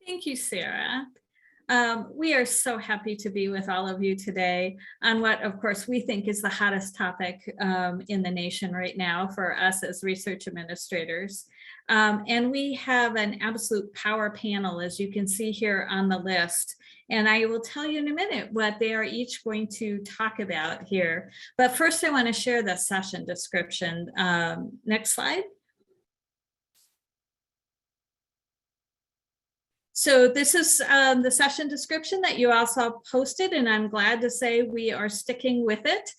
Thank you, Sarah. We are so happy to be with all of you today on what, of course, we think is the hottest topic in the nation right now for us as research administrators. And we have an absolute power panel, as you can see here on the list. And I will tell you in a minute what they are each going to talk about here. But first, I want to share the session description. Next slide. So this is the session description that you also posted, and I'm glad to say we are sticking with it.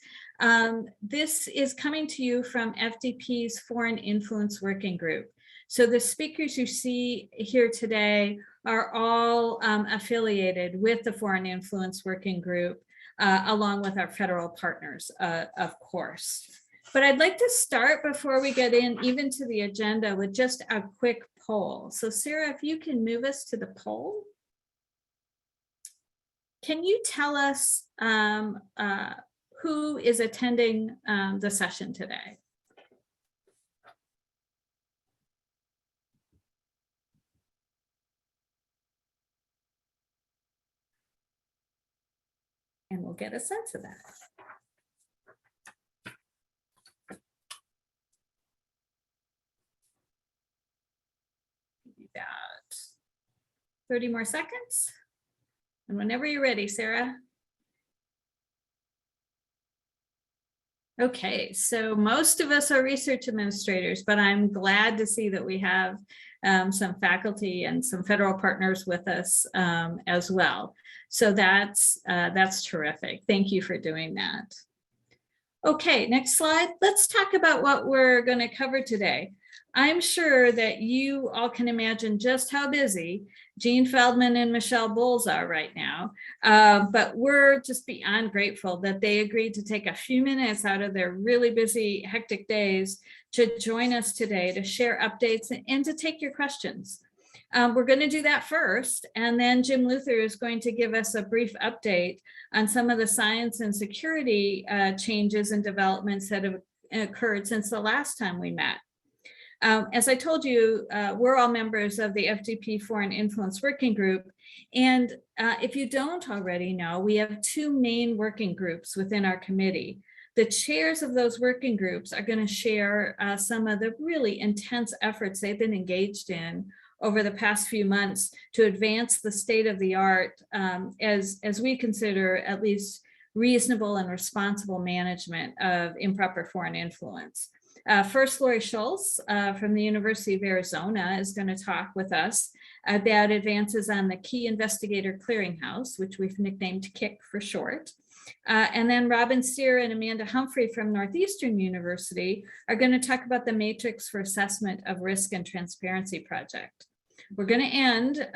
This is coming to you from FDP's Foreign Influence Working Group. So the speakers you see here today are all affiliated with the Foreign Influence Working Group, along with our federal partners, of course. But I'd like to start before we get in even to the agenda with just a quick poll. So Sarah, if you can move us to the poll. Can you tell us who is attending the session today? And we'll get a sense of that. About 30 more seconds. And whenever you're ready, Sarah. Okay, so most of us are research administrators, but I'm glad to see that we have some faculty and some federal partners with us as well. So that's terrific. Thank you for doing that. Okay, next slide. Let's talk about what we're going to cover today. I'm sure that you all can imagine just how busy Jean Feldman and Michelle Bowles are right now, but we're just beyond grateful that they agreed to take a few minutes out of their really busy, hectic days to join us today to share updates and to take your questions. We're going to do that first, and then Jim Luther is going to give us a brief update on some of the science and security changes and developments that have occurred since the last time we met. As I told you, we're all members of the FDP Foreign Influence Working Group. And if you don't already know, we have two main working groups within our committee. The chairs of those working groups are going to share some of the really intense efforts they've been engaged in over the past few months to advance the state of the art as we consider at least reasonable and responsible management of improper foreign influence. First, Lori Schultz from the University of Arizona is going to talk with us about advances on the key Investigator Clearinghouse, which we've nicknamed KIC for short. And then Robin Steer and Amanda Humphrey from Northeastern University are going to talk about the Matrix for Assessment of Risk and Transparency project. We're going to end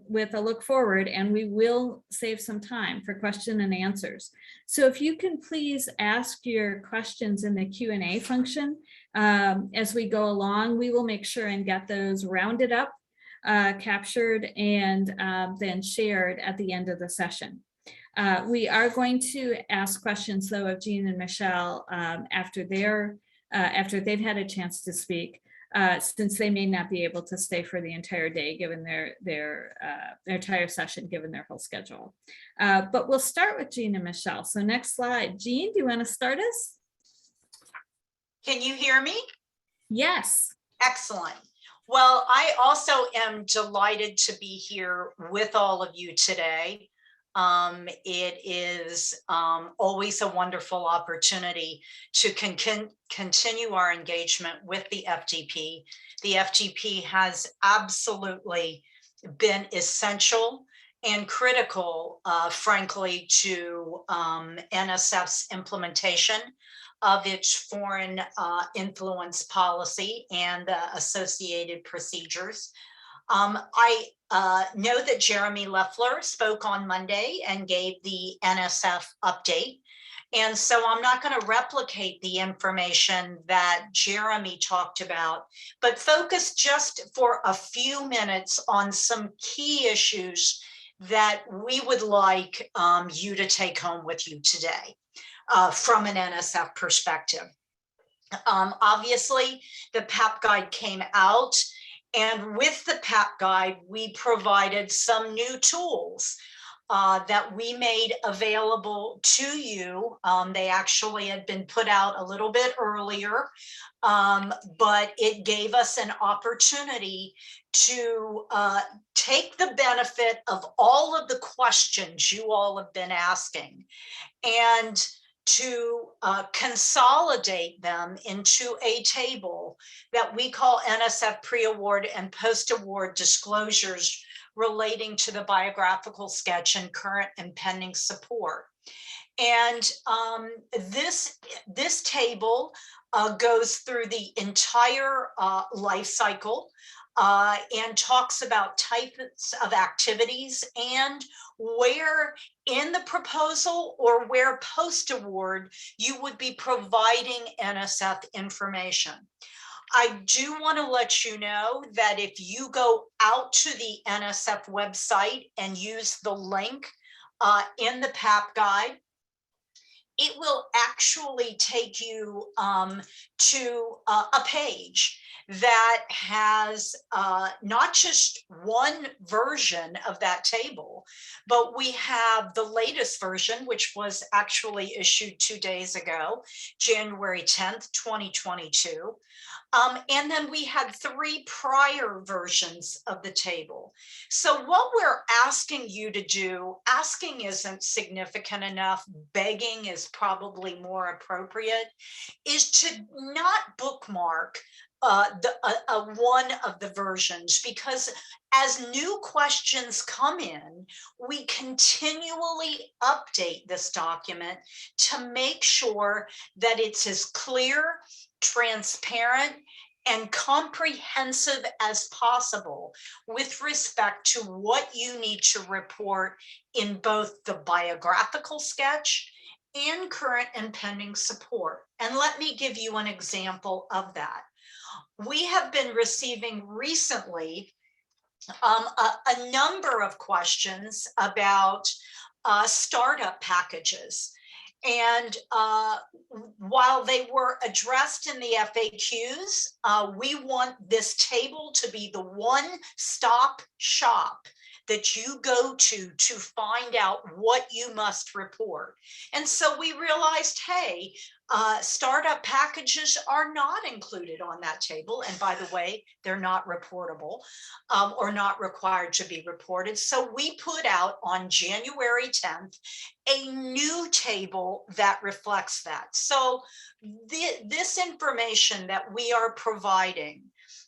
with a look forward, and we will save some time for question and answers. So if you can please ask your questions in the Q&A function as we go along, we will make sure and get those rounded up, captured, and then shared at the end of the session. We are going to ask questions, though, of Jean and Michelle after they've had a chance to speak. Since they may not be able to stay for the entire day, given their entire session, given their whole schedule. But we'll start with Jean and Michelle. So next slide. Jean, do you want to start us? Can you hear me? Yes. Excellent. Well, I also am delighted to be here with all of you today. It is always a wonderful opportunity to continue our engagement with the FDP. The FDP has absolutely been essential and critical, frankly, to NSF's implementation of its foreign influence policy and associated procedures. I know that Jeremy Leffler spoke on Monday and gave the NSF update. And so I'm not going to replicate the information that Jeremy talked about, but focus just for a few minutes on some key issues that we would like you to take home with you today from an NSF perspective. Obviously, the PAP guide came out, And with the PAP guide, we provided some new tools that we made available to you. They actually had been put out a little bit earlier, but it gave us an opportunity to take the benefit of all of the questions you all have been asking and to consolidate them into a table that we call NSF pre-award and post-award disclosures relating to the biographical sketch and current and pending support. And this table goes through the entire life cycle and talks about types of activities and where in the proposal or where post-award you would be providing NSF information. I do want to let you know that if you go out to the NSF website and use the link in the PAP guide, it will actually take you to a page that has not just one version of that table, but we have the latest version, which was actually issued 2 days ago, January 10th, 2022. And then we had 3 prior versions of the table. So what we're asking you to do, asking isn't significant enough, begging is probably more appropriate, is to not bookmark one of the versions, because as new questions come in, we continually update this document to make sure that it's as clear, transparent, and comprehensive as possible with respect to what you need to report in both the biographical sketch and current and pending support. And let me give you an example of that. We have been receiving recently a number of questions about startup packages. And while they were addressed in the FAQs, we want this table to be the one-stop shop that you go to find out what you must report. And so we realized, hey, startup packages are not included on that table. And by the way, they're not reportable or not required to be reported. So we put out on January 10th a new table that reflects that. So this information that we are providing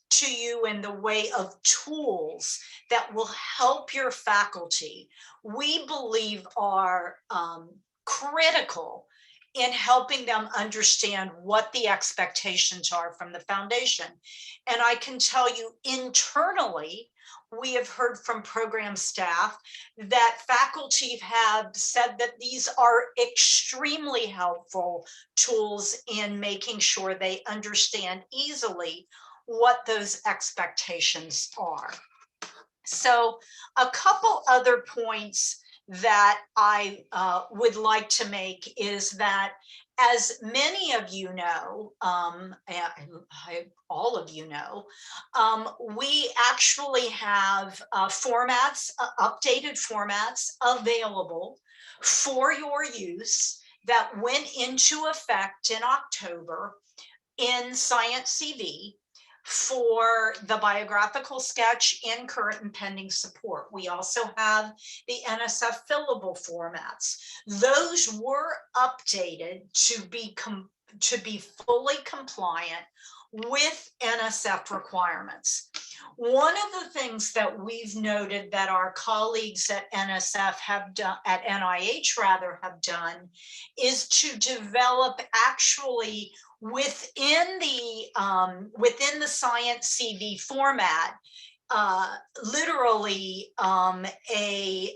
to you in the way of tools that will help your faculty, we believe are critical in helping them understand what the expectations are from the foundation. And I can tell you internally, we have heard from program staff that faculty have said that these are extremely helpful tools in making sure they understand easily what those expectations are. So a couple other points that I would like to make is that, as many of you know, all of you know, we actually have formats, updated formats available for your use that went into effect in October in Science CV for the biographical sketch and current and pending support. We also have the NSF fillable formats. Those were updated to be fully compliant with NSF requirements. One of the things that we've noted that our colleagues at NSF have done, at NIH rather, have done, is to develop actually within the Science CV format, literally a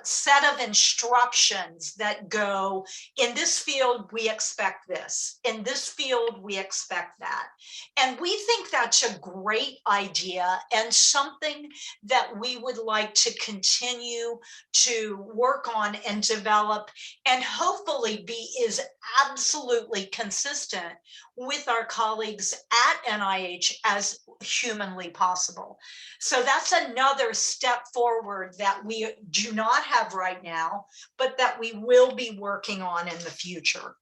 set of instructions that go, in this field we expect this, in this field we expect that. And we think that's a great idea and something that we would like to continue to work on and develop, and hopefully is absolutely consistent with our colleagues at NIH as humanly possible. So that's another step forward that we do not have right now, but that we will be working on in the future.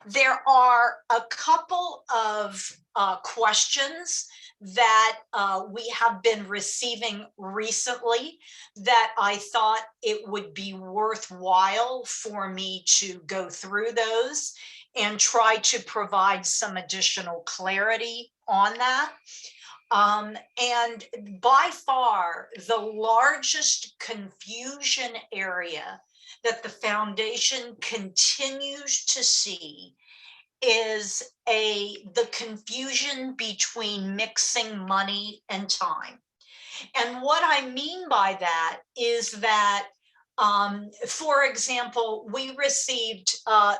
There are a couple of questions that we have been receiving recently that I thought it would be worthwhile for me to go through those and try to provide some additional clarity on that. And by far, the largest confusion area that the foundation continues to see is the confusion between mixing money and time. And what I mean by that is that, for example, we received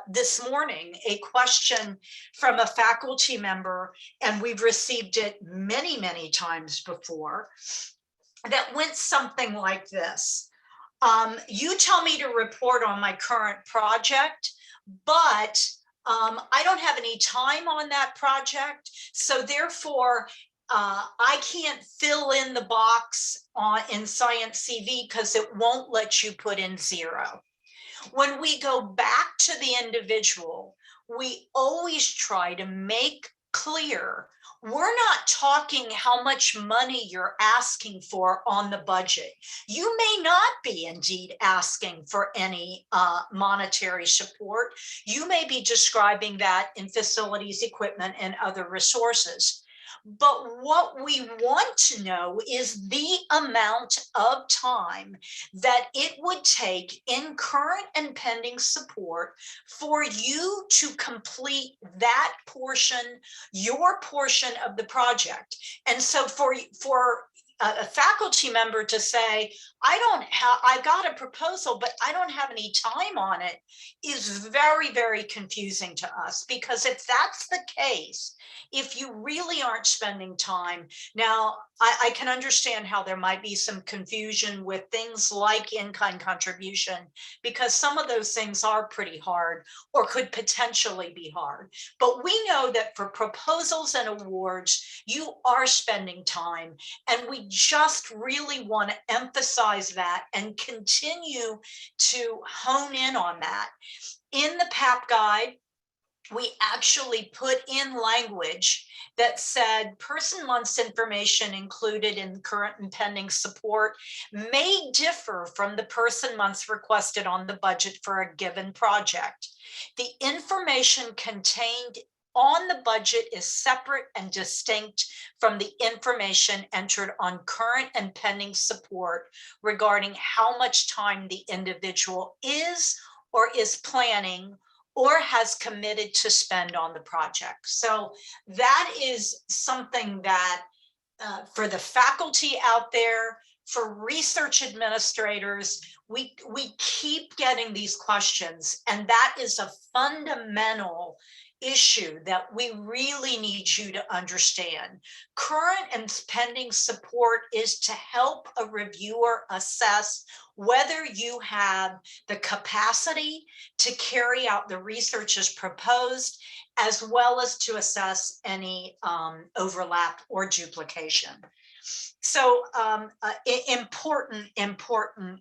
this morning a question from a faculty member, and we've received it many, many times before, that went something like this. You tell me to report on my current project, but I don't have any time on that project. So therefore, I can't fill in the box in Science CV because it won't let you put in 0. When we go back to the individual, we always try to make clear we're not talking how much money you're asking for on the budget. You may not be indeed asking for any monetary support. You may be describing that in facilities, equipment, and other resources. But what we want to know is the amount of time that it would take in current and pending support for you to complete that portion, your portion of the project. And so for a faculty member to say, I got a proposal, but I don't have any time on it, is very, very confusing to us. Because if that's the case, if you really aren't spending time, now I can understand how there might be some confusion with things like in-kind contribution, because some of those things are pretty hard or could potentially be hard. But we know that for proposals and awards, you are spending time, and we just really want to emphasize that and continue to hone in on that. In the PAP guide, we actually put in language that said person months information included in current and pending support may differ from the person months requested on the budget for a given project. The information contained on the budget is separate and distinct from the information entered on current and pending support regarding how much time the individual is or is planning or has committed to spend on the project. So that is something that for the faculty out there, for research administrators, we keep getting these questions, and that is a fundamental issue that we really need you to understand. Current and pending support is to help a reviewer assess whether you have the capacity to carry out the research as proposed, as well as to assess any overlap or duplication. So important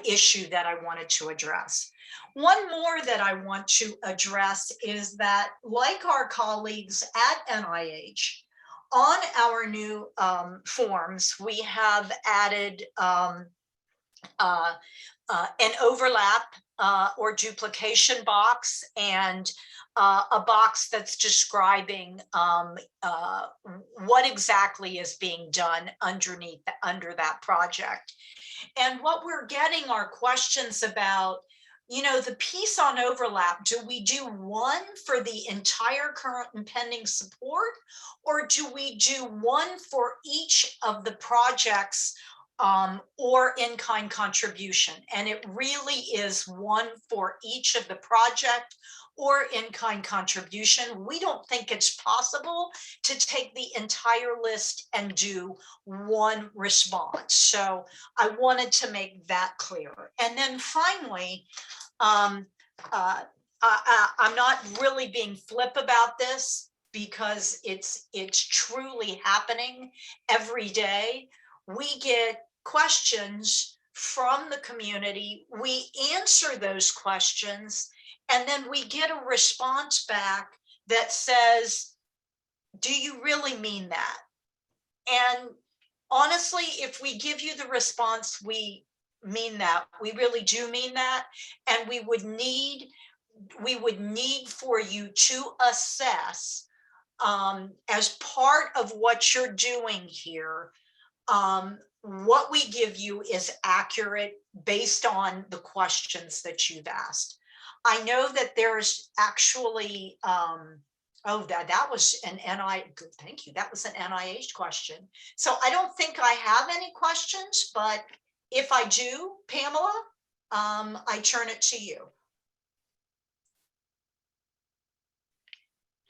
issue that I wanted to address. One more that I want to address is that, like our colleagues at NIH, on our new forms, we have added an overlap or duplication box, and a box that's describing what exactly is being done under that project. And what we're getting are questions about, the piece on overlap. Do we do one for the entire current and pending support, or do we do one for each of the projects or in-kind contribution? And it really is one for each of the project or in-kind contribution. We don't think it's possible to take the entire list and do one response. So I wanted to make that clear. And then finally, I'm not really being flip about this because it's truly happening every day. We get questions from the community, we answer those questions, and then we get a response back that says, do you really mean that? And honestly, if we give you the response, we mean that, we really do mean that, and we would need for you to assess as part of what you're doing here, what we give you is accurate based on the questions that you've asked. I know that there's actually, oh, that was an thank you. That was an NIH question. So I don't think I have any questions, but if I do, Pamela, I turn it to you.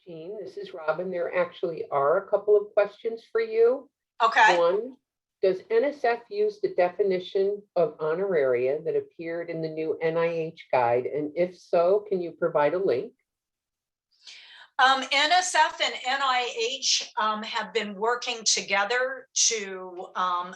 Jean, this is Robin. There actually are a couple of questions for you. Okay. One, does NSF use the definition of honoraria that appeared in the new NIH guide? And if so, can you provide a link? NSF and NIH have been working together to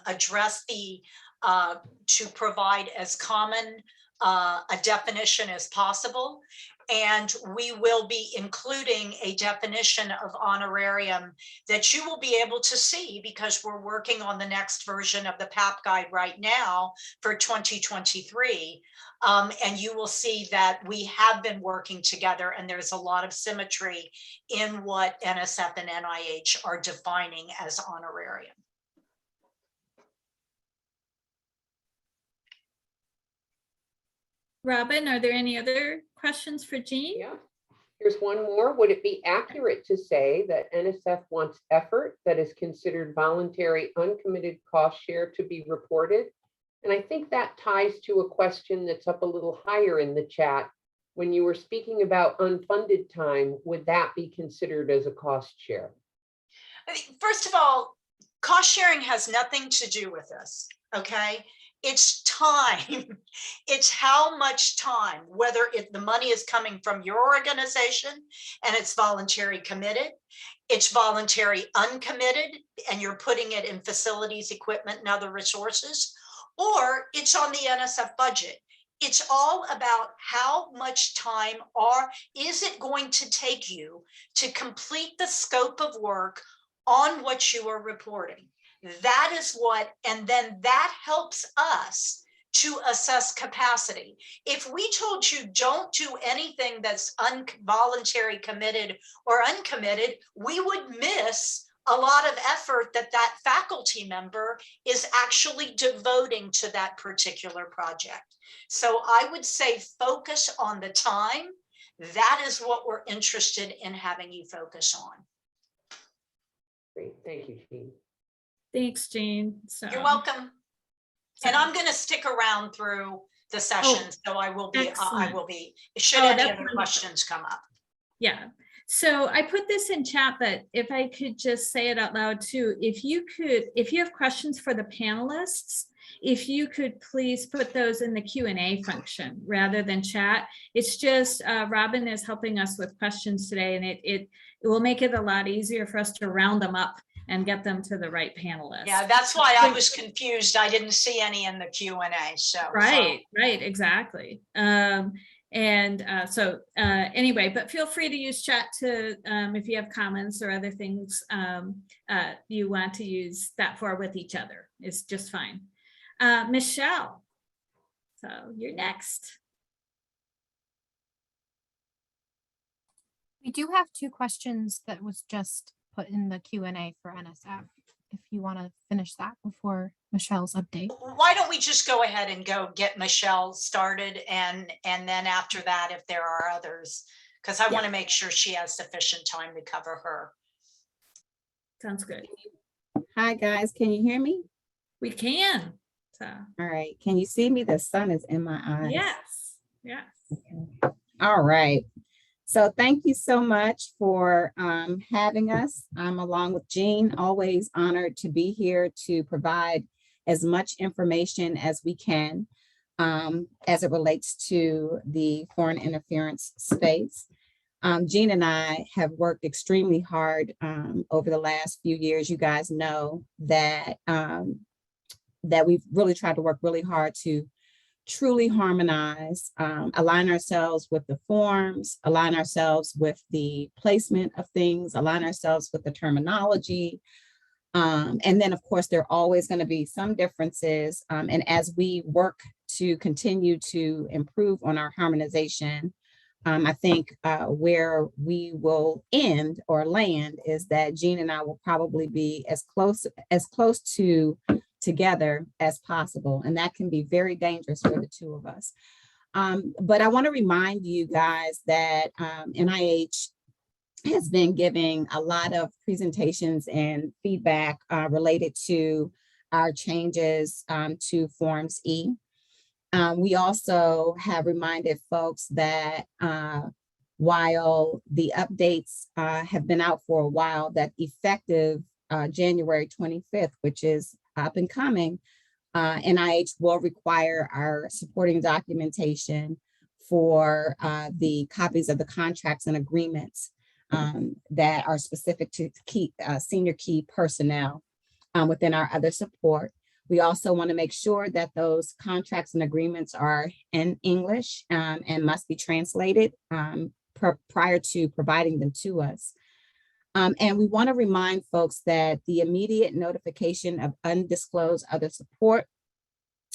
address to provide as common a definition as possible. And we will be including a definition of honorarium that you will be able to see, because we're working on the next version of the PAP guide right now for 2023. And you will see that we have been working together, and there's a lot of symmetry in what NSF and NIH are defining as honorarium. Robin, are there any other questions for Jean? Yeah. Here's one more. Would it be accurate to say that NSF wants effort that is considered voluntary uncommitted cost share to be reported? And I think that ties to a question that's up a little higher in the chat. When you were speaking about unfunded time, would that be considered as a cost share? First of all, cost sharing has nothing to do with this, okay? It's time. It's how much time, whether the money is coming from your organization and it's voluntary committed, it's voluntary uncommitted, and you're putting it in facilities, equipment, and other resources, or it's on the NSF budget. It's all about how much time is it going to take you to complete the scope of work on what you are reporting. That is what, and then that helps us to assess capacity. If we told you don't do anything that's involuntary committed or uncommitted, we would miss a lot of effort that faculty member is actually devoting to that particular project. So I would say focus on the time. That is what we're interested in having you focus on. Great, thank you, Jean. Thanks, Jean. So, you're welcome. And I'm going to stick around through the session, so I will be. Should any other questions come up? Yeah. So I put this in chat, but if I could just say it out loud too, if you have questions for the panelists, if you could please put those in the Q&A function rather than chat. It's just Robin is helping us with questions today, and it will make it a lot easier for us to round them up and get them to the right panelists. Yeah, that's why I was confused. I didn't see any in the Q&A. So right, exactly. Anyway, but feel free to use chat to if you have comments or other things you want to use that for with each other. It's just fine. Michelle, so you're next. We do have two questions that was just put in the Q&A for NSF, if you want to finish that before Michelle's update. Why don't we just go ahead and go get Michelle started, and then after that, if there are others, because I want to make sure she has sufficient time to cover her. Sounds good. Hi guys, can you hear me? We can. So. All right, can you see me? The sun is in my eyes. Yes. Okay. All right. So thank you so much for having us. I'm along with Jean, always honored to be here to provide as much information as we can. as it relates to the foreign interference space. Jean and I have worked extremely hard over the last few years. You guys know that that we've really tried to work really hard to truly harmonize, align ourselves with the forms, align ourselves with the placement of things, align ourselves with the terminology. And then, of course, there are always going to be some differences. And as we work to continue to improve on our harmonization, I think where we will end or land is that Jean and I will probably be as close to together as possible. And that can be very dangerous for the two of us. But I want to remind you guys that NIH has been giving a lot of presentations and feedback related to our changes to Forms E. We also have reminded folks that while the updates have been out for a while, that effective January 25th, which is up and coming, NIH will require our supporting documentation for the copies of the contracts and agreements that are specific to senior key personnel within our other support. We also want to make sure that those contracts and agreements are in English and must be translated prior to providing them to us. And we want to remind folks that the immediate notification of undisclosed other support,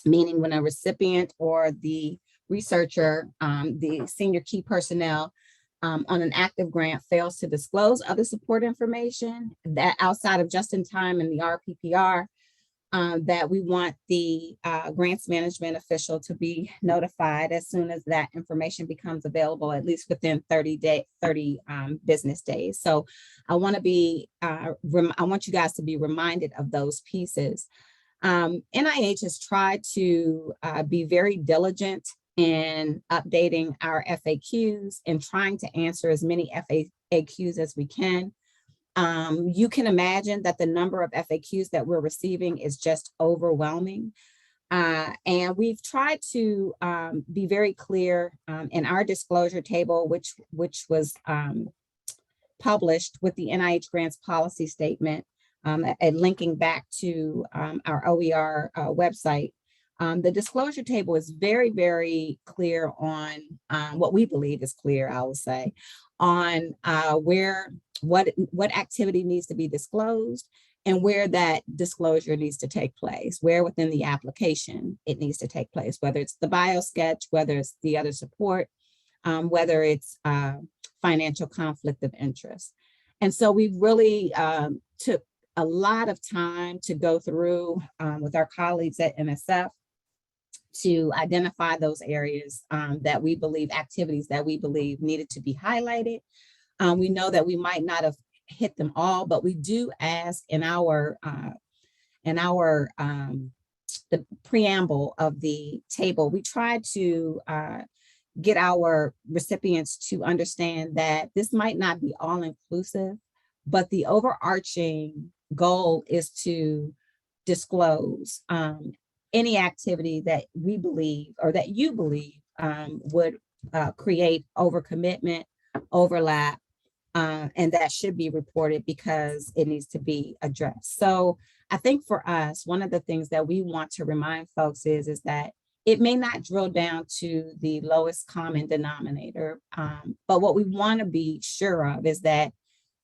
meaning when a recipient or the researcher, the senior key personnel on an active grant fails to disclose other support information that outside of just in time and the RPPR, that we want the grants management official to be notified as soon as that information becomes available, at least within 30 business days. So I want you guys to be reminded of those pieces. NIH has tried to be very diligent in updating our FAQs and trying to answer as many FAQs as we can. You can imagine that the number of FAQs that we're receiving is just overwhelming. And we've tried to be very clear in our disclosure table, which was published with the NIH grants policy statement and linking back to our OER website. The disclosure table is very, very clear on what we believe is clear, I will say, on what activity needs to be disclosed and where that disclosure needs to take place, where within the application it needs to take place, whether it's the biosketch, whether it's the other support, whether it's financial conflict of interest. And so we really took a lot of time to go through with our colleagues at NSF to identify those areas that we believe, activities that we believe needed to be highlighted. We know that we might not have hit them all, but we do ask in our the preamble of the table, we try to get our recipients to understand that this might not be all inclusive, but the overarching goal is to disclose any activity that we believe or that you believe would create overcommitment, overlap, and that should be reported because it needs to be addressed. So I think for us, one of the things that we want to remind folks is that it may not drill down to the lowest common denominator, but what we want to be sure of is that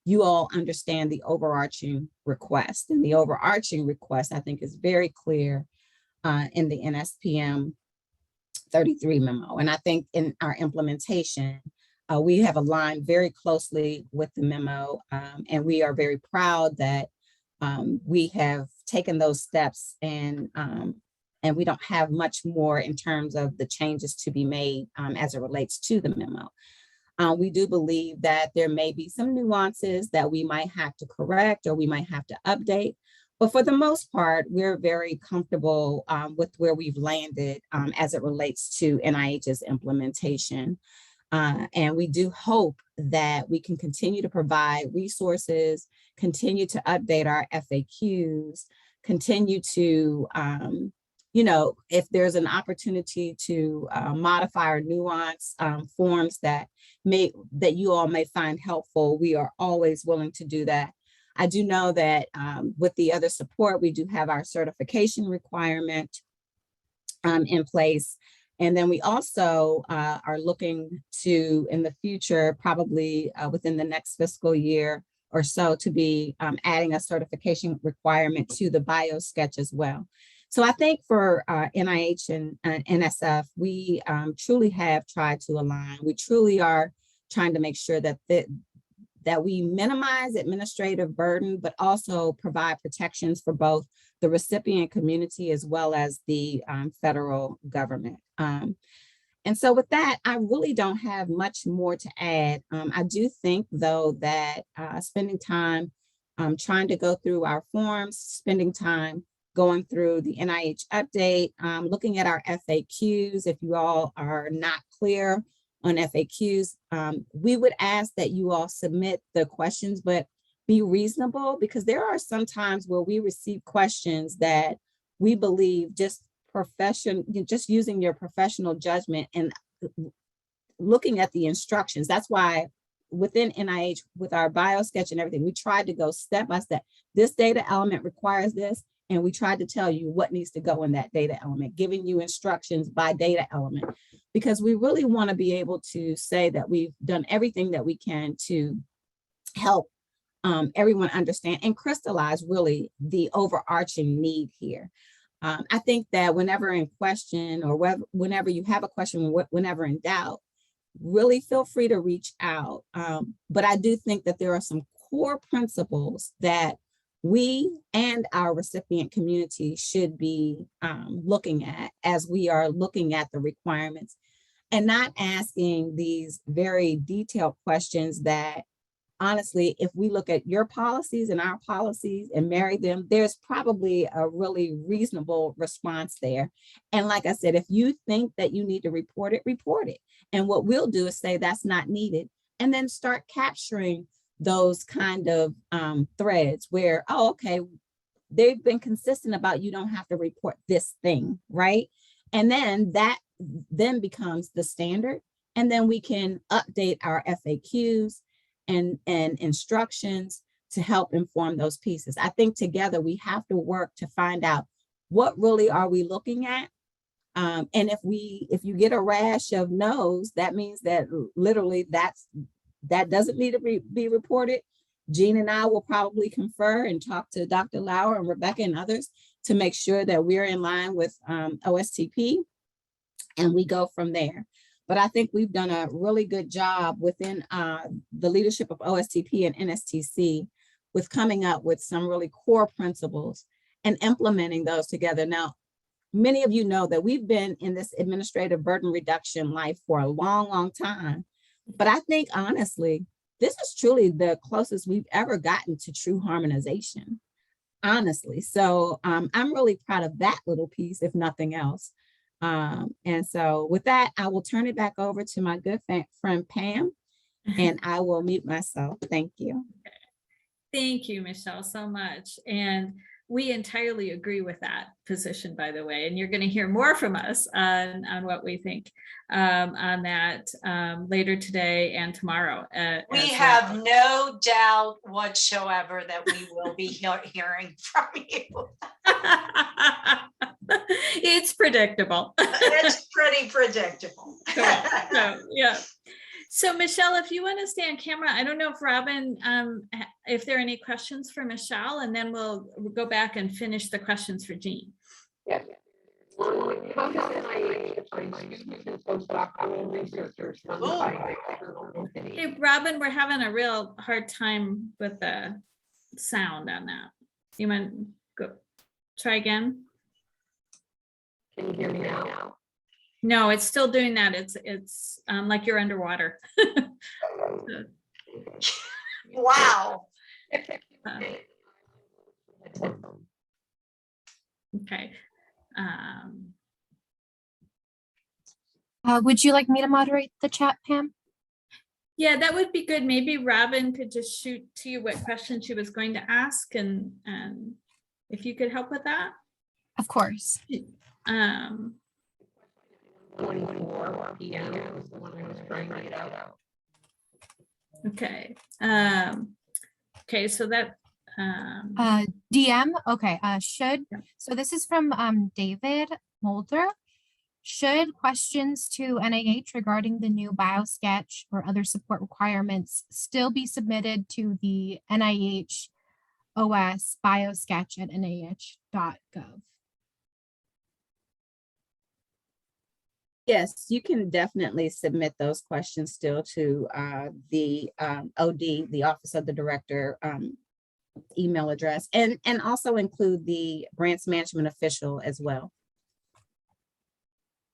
you all understand the overarching request. And the overarching request, I think, is very clear in the NSPM 33 memo. And I think in our implementation, we have aligned very closely with the memo, and we are very proud that we have taken those steps and we don't have much more in terms of the changes to be made as it relates to the memo. We do believe that there may be some nuances that we might have to correct or we might have to update, but for the most part, we're very comfortable with where we've landed as it relates to NIH's implementation. And we do hope that we can continue to provide resources, continue to update our FAQs, continue to you know, if there's an opportunity to modify or nuance forms that you all may find helpful, we are always willing to do that. I do know that with the other support, we do have our certification requirement in place. And then we also are looking to, in the future, probably within the next fiscal year or so, to be adding a certification requirement to the BioSketch as well. So I think for NIH and NSF, we truly have tried to align. We truly are trying to make sure that that we minimize administrative burden, but also provide protections for both the recipient community as well as the federal government. And so with that, I really don't have much more to add. I do think, though, that spending time trying to go through our forms, spending time going through the NIH update, looking at our FAQs, if you all are not clear on FAQs, we would ask that you all submit the questions, but be reasonable, because there are some times where we receive questions that we believe just using your professional judgment and looking at the instructions. That's why within NIH, with our BioSketch and everything, we tried to go step by step. This data element requires this, and we tried to tell you what needs to go in that data element, giving you instructions by data element, because we really want to be able to say that we've done everything that we can to help everyone understand and crystallize really the overarching need here. I think that whenever in question, or whenever you have a question, whenever in doubt, really feel free to reach out. But I do think that there are some core principles that we and our recipient community should be looking at as we are looking at the requirements, and not asking these very detailed questions that, honestly, if we look at your policies and our policies and marry them, there's probably a really reasonable response there. And like I said, if you think that you need to report it, report it. And what we'll do is say that's not needed, and then start capturing those kind of threads where, oh, okay, they've been consistent about you don't have to report this thing, right? And then that then becomes the standard. And then we can update our FAQs and instructions to help inform those pieces. I think together we have to work to find out what really are we looking at. And if you get a rash of no's, that means that literally that doesn't need to be reported. Jean and I will probably confer and talk to Dr. Lauer and Rebecca and others to make sure that we're in line with OSTP, and we go from there. But I think we've done a really good job within the leadership of OSTP and NSTC with coming up with some really core principles and implementing those together. Now, many of you know that we've been in this administrative burden reduction life for a long, long time. But I think, honestly, this is truly the closest we've ever gotten to true harmonization, honestly. So I'm really proud of that little piece, if nothing else. And so with that, I will turn it back over to my good friend Pam, and I will mute myself. Thank you. Thank you, Michelle, so much. And we entirely agree with that position, by the way, and you're going to hear more from us on what we think on that later today and tomorrow. We have no doubt whatsoever that we will be hearing from you. It's predictable. It's pretty predictable. So, yeah. So Michelle, if you want to stay on camera, I don't know if Robin, if there are any questions for Michelle, and then we'll go back and finish the questions for Jean. Yes. How does NIH define students and postdoctoral researchers funded by external entities? Hey, Robin, we're having a real hard time with the sound on that. You want to go try again? Can you hear me now? No, it's still doing that. It's like you're underwater. Wow. Okay. Would you like me to moderate the chat, Pam? Yeah, that would be good. Maybe Robin could just shoot to you what question she was going to ask, and if you could help with that. Of course. 24 PM was the one I was trying to get out. Okay. Okay, so that, DM, okay, should, Yeah. so this is from David Mulder. Should questions to NIH regarding the new biosketch or other support requirements still be submitted to the NIH OS biosketch at nih.gov? Yes, you can definitely submit those questions still to the OD, the Office of the Director email address, and also include the grants management official as well.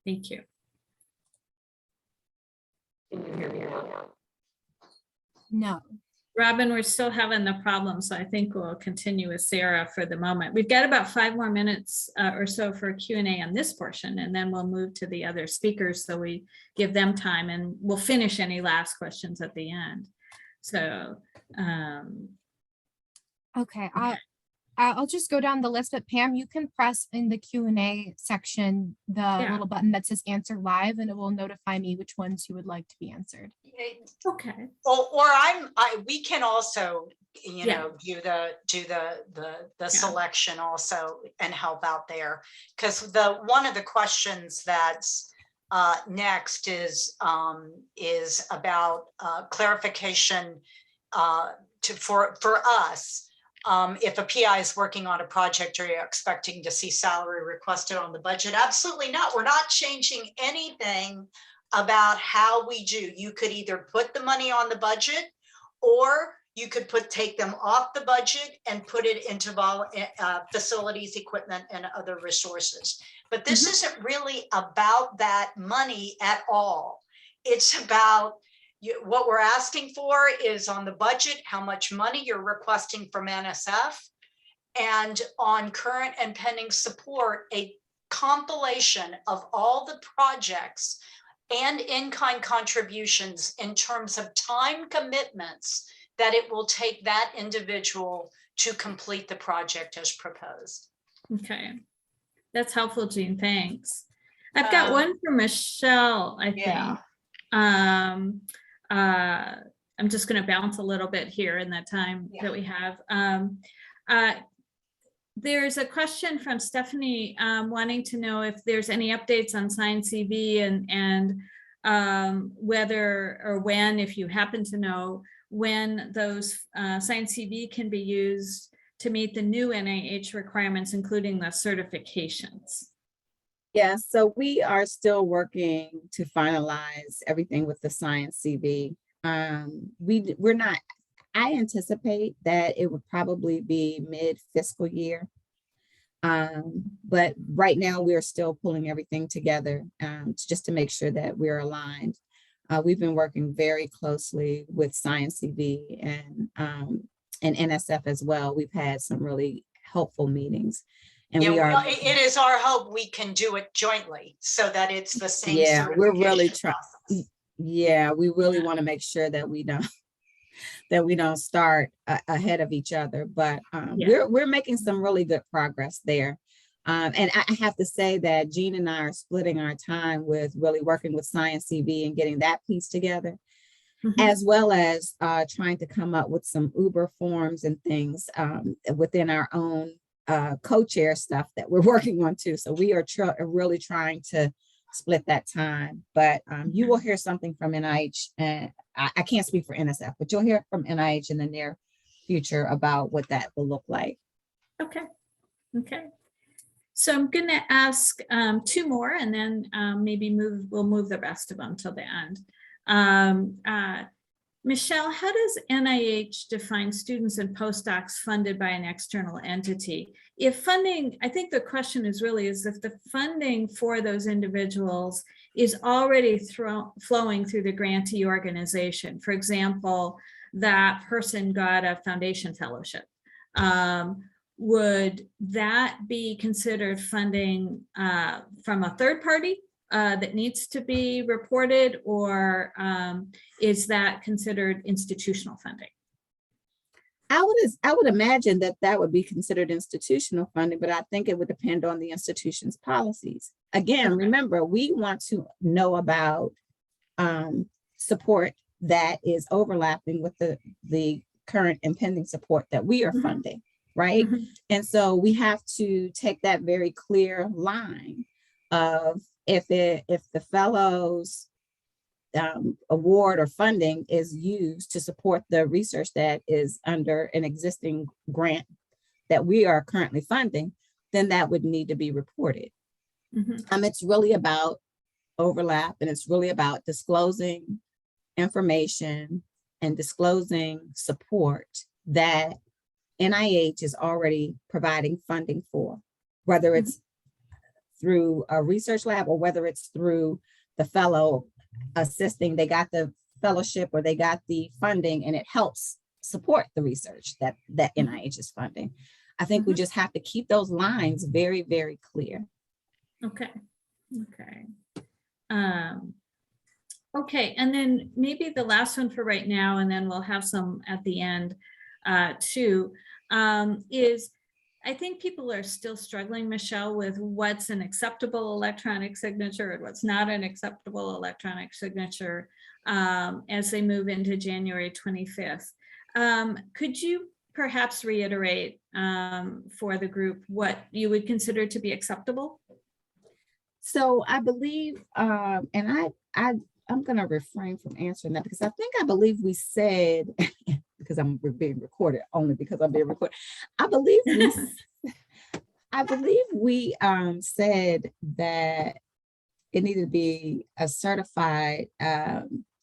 thank you. Can you hear me now? No. Robin, we're still having the problem, so I think we'll continue with Sarah for the moment. We've got about 5 more minutes or so for Q&A on this portion, and then we'll move to the other speakers so we give them time, and we'll finish any last questions at the end. So, Okay, I'll just go down the list, but Pam, you can press in the Q&A section, the little button that says answer live, and it will notify me which ones you would like to be answered. okay. Or we can also, you Yeah. know, do the selection also and help out there. Because one of the questions that's next is about clarification for us. If a PI is working on a project, are you expecting to see salary requested on the budget? Absolutely not. We're not changing anything about how we do. You could either put the money on the budget, or you could take them off the budget and put it into facilities, equipment, and other resources. But this isn't really about that money at all. It's about what we're asking for is on the budget, how much money you're requesting from NSF, and on current and pending support, a compilation of all the projects and in-kind contributions in terms of time commitments that it will take that individual to complete the project as proposed. Okay, that's helpful, Jean, thanks. I've got one for Michelle, I think. I'm just going to bounce a little bit here in the time that we have. There's a question from Stephanie wanting to know if there's any updates on Science CV and whether or when, if you happen to know, when those Science CV can be used to meet the new NIH requirements, including the certifications. Yeah, so we are still working to finalize everything with the Science CV. We're not, I anticipate that it would probably be mid-fiscal year. But right now we're still pulling everything together just to make sure that we're aligned. We've been working very closely with Science CV and NSF as well. We've had some really helpful meetings. And it is our hope we can do it jointly so that it's the same. Yeah, we're really trying. Yeah, we really want to make sure that we don't start ahead of each other, but we're making some really good progress there. And I have to say that Jean and I are splitting our time with really working with Science CV and getting that piece together, as well as trying to come up with some Uber forms and things within our own co-chair stuff that we're working on too. So we are really trying to split that time, but you will hear something from NIH, and I can't speak for NSF, but you'll hear from NIH in the near future about what that will look like. Okay. So I'm going to ask 2 more, and then maybe we'll move the rest of them till the end. Michelle, how does NIH define students and postdocs funded by an external entity? If funding, I think the question is really is if the funding for those individuals is already flowing through the grantee organization. For example, that person got a foundation fellowship. Would that be considered funding from a third party that needs to be reported, or is that considered institutional funding? I would imagine that that would be considered institutional funding, but I think it would depend on the institution's policies. Again, Okay. remember, we want to know about support that is overlapping with the current impending support that we are Mhm. funding, right? Mhm. And so we have to take that very clear line of if the fellows award or funding is used to support the research that is under an existing grant that we are currently funding, then that would need to be reported. Mhm. It's really about overlap, and it's really about disclosing information and disclosing support that NIH is already providing funding for, whether it's through a research lab or whether it's through the fellow assisting, they got the fellowship or they got the funding and it helps support the research that NIH is funding. I think we just have to keep those lines very, very clear. Okay. Okay. Okay, and then maybe the last one for right now, and then we'll have some at the end too, is I think people are still struggling, Michelle, with what's an acceptable electronic signature and what's not an acceptable electronic signature as they move into January 25th. Could you perhaps reiterate for the group what you would consider to be acceptable? So I believe, and I'm going to refrain from answering that because I believe we said, because I'm being recorded, only because I'm being recorded. I believe we said that it needed to be a certified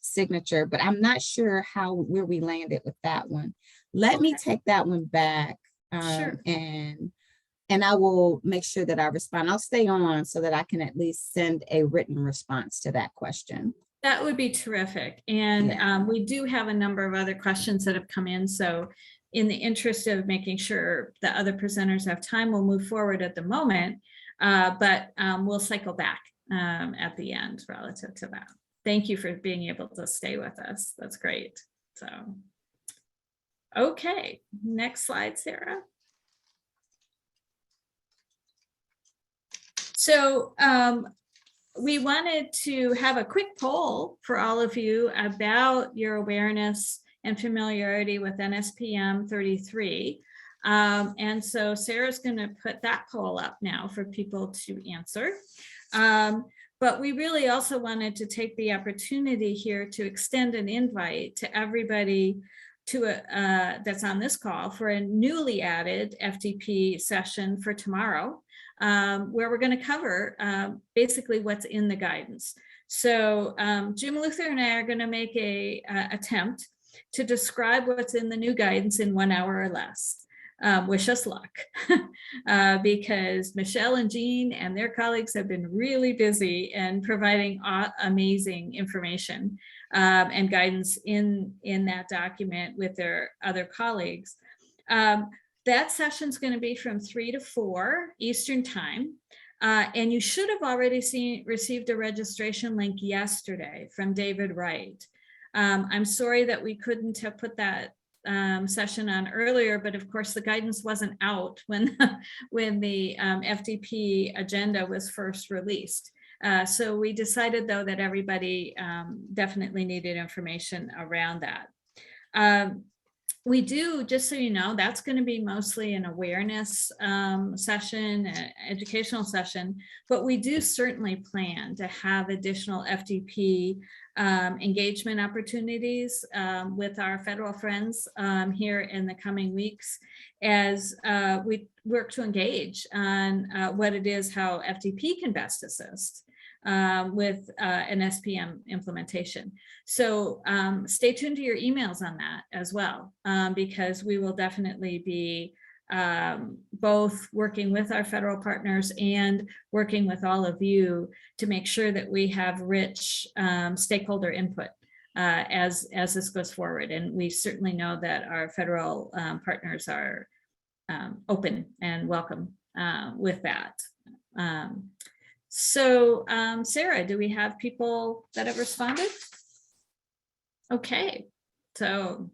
signature, but I'm not sure where we landed with that one. Let me take that one back Sure. and I will make sure that I respond. I'll stay on so that I can at least send a written response to that question. That would be terrific. And we do have a number of other questions that have come in. So in the interest of making sure the other presenters have time, we'll move forward at the moment, but we'll cycle back at the end relative to that. Thank you for being able to stay with us. That's great. So, okay, next slide, Sarah. So we wanted to have a quick poll for all of you about your awareness and familiarity with NSPM 33. And so Sarah's going to put that poll up now for people to answer. But we really also wanted to take the opportunity here to extend an invite to everybody that's on this call for a newly added FDP session for tomorrow. Where we're going to cover basically what's in the guidance. So Jim Luther and I are going to make a attempt to describe what's in the new guidance in 1 hour or less. Wish us luck, because Michelle and Jean and their colleagues have been really busy and providing amazing information and guidance in that document with their other colleagues. That session is going to be from 3 to 4 Eastern time. And you should have already received a registration link yesterday from David Wright. I'm sorry that we couldn't have put that session on earlier, but of course the guidance wasn't out when the FDP agenda was first released. So we decided though that everybody definitely needed information around that. We do, just so you know, that's going to be mostly an awareness session, educational session, but we do certainly plan to have additional FDP engagement opportunities with our federal friends here in the coming weeks as we work to engage on what it is, how FDP can best assist with an SPM implementation. So stay tuned to your emails on that as well, because we will definitely be both working with our federal partners and working with all of you to make sure that we have rich stakeholder input as this goes forward. And we certainly know that our federal partners are open and welcome with that. So Sarah, do we have people that have responded? Okay, so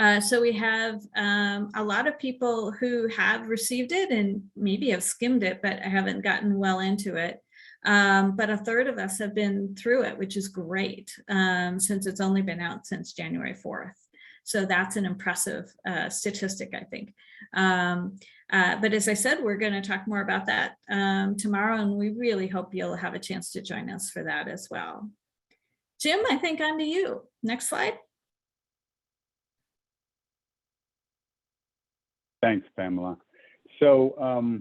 So we have a lot of people who have received it and maybe have skimmed it, but haven't gotten well into it. But a third of us have been through it, which is great, since it's only been out since January 4th. So that's an impressive statistic, I think. But as I said, we're going to talk more about that tomorrow, and we really hope you'll have a chance to join us for that as well. Jim, I think on to you. Next slide. Thanks, Pamela. So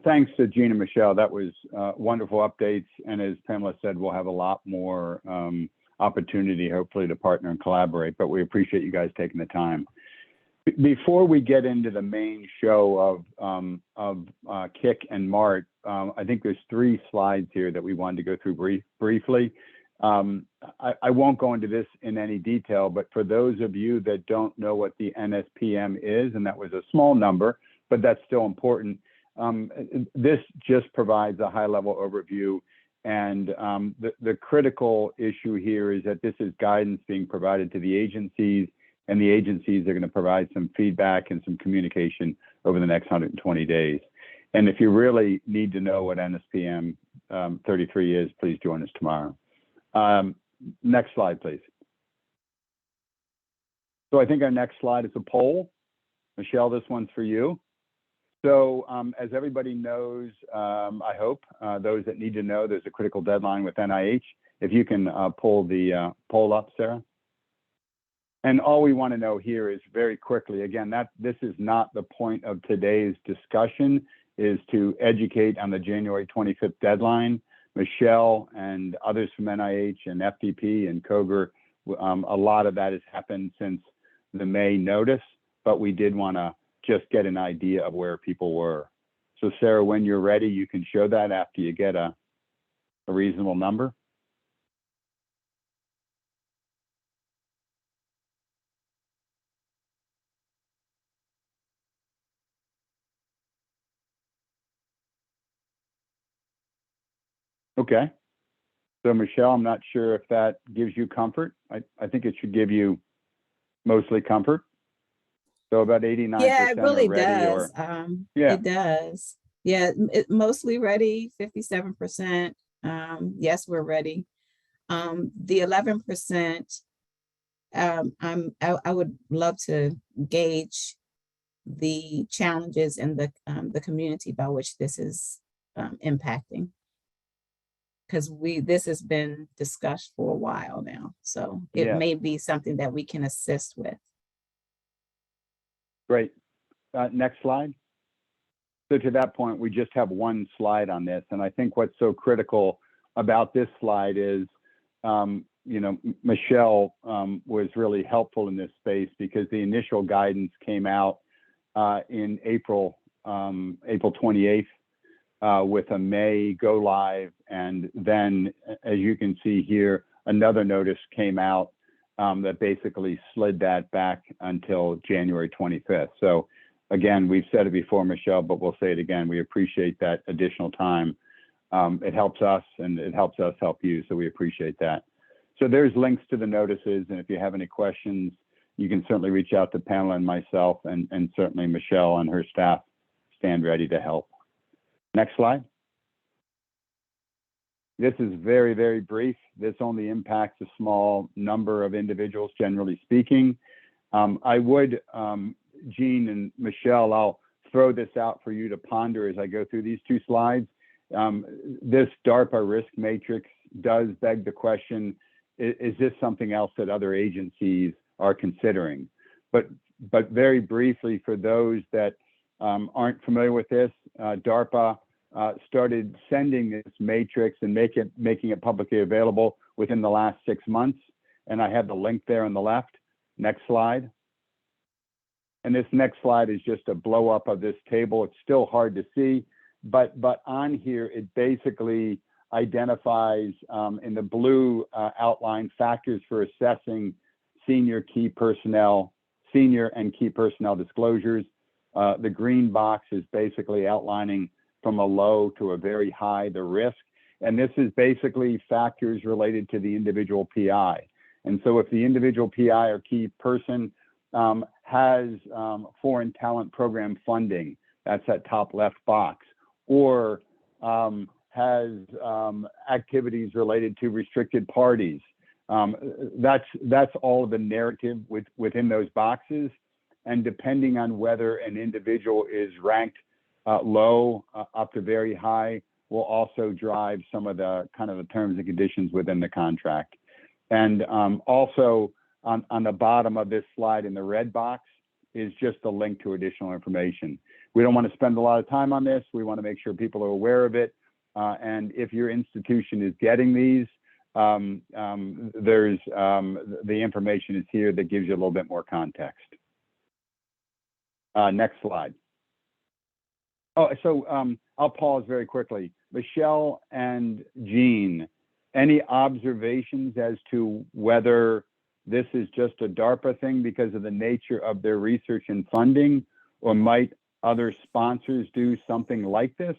thanks to Jean and Michelle. That was wonderful updates. And as Pamela said, we'll have a lot more opportunity, hopefully, to partner and collaborate, but we appreciate you guys taking the time. Before we get into the main show of KIC and MART, I think there's 3 slides here that we wanted to go through briefly. I won't go into this in any detail, but for those of you that don't know what the NSPM is, and that was a small number, but that's still important, this just provides a high-level overview. And the critical issue here is that this is guidance being provided to the agencies, and the agencies are going to provide some feedback and some communication over the next 120 days. And if you really need to know what NSPM 33 is, please join us tomorrow. Next slide, please. So I think our next slide is a poll. Michelle, this one's for you. So as everybody knows, I hope, those that need to know, there's a critical deadline with NIH. If you can pull the poll up, Sarah. And all we want to know here is very quickly, again, this is not the point of today's discussion, is to educate on the January 25th deadline. Michelle and others from NIH and FDP and COGR, a lot of that has happened since the May notice, but we did want to just get an idea of where people were. So Sarah, when you're ready, you can show that after you get a reasonable number. Okay. So Michelle, I'm not sure if that gives you comfort. I think it should give you mostly comfort. So about 89% Yeah, it really are ready, does. Yeah. It does. Yeah, mostly ready, 57%. Yes, we're ready. The 11%, I would love to gauge the challenges in the community by which this is impacting. Because this has been discussed for a while now. So it may be something that we can assist with. Great. Next slide. So to that point, we just have one slide on this. And I think what's so critical about this slide is, you know, Michelle was really helpful in this space because the initial guidance came out in April 28th with a May go live. And then, as you can see here, another notice came out that basically slid that back until January 25th. So again, we've said it before, Michelle, but we'll say it again. We appreciate that additional time. It helps us and it helps us help you. So we appreciate that. So there's links to the notices. And if you have any questions, you can certainly reach out to Pamela and myself, and certainly Michelle and her staff stand ready to help. Next slide. This is very, very brief. This only impacts a small number of individuals, generally speaking. I would, Jean and Michelle, I'll throw this out for you to ponder as I go through these 2 slides. This DARPA risk matrix does beg the question, is this something else that other agencies are considering? But very briefly, for those that aren't familiar with this, DARPA started sending this matrix and making it publicly available within the last 6 months. And I have the link there on the left. Next slide. And this next slide is just a blow up of this table. It's still hard to see, but on here, it basically identifies in the blue outline factors for assessing senior and key personnel disclosures. The green box is basically outlining from a low to a very high the risk. And this is basically factors related to the individual PI. And so if the individual PI or key person has foreign talent program funding, that's that top left box, or has activities related to restricted parties, that's all of the narrative within those boxes. And depending on whether an individual is ranked low up to very high, will also drive some of the kind of the terms and conditions within the contract. And also on the bottom of this slide in the red box is just a link to additional information. We don't want to spend a lot of time on this. We want to make sure people are aware of it. And if your institution is getting these, there's the information is here that gives you a little bit more context. Next slide. Oh, so I'll pause very quickly. Michelle and Jean, any observations as to whether this is just a DARPA thing because of the nature of their research and funding, or might other sponsors do something like this?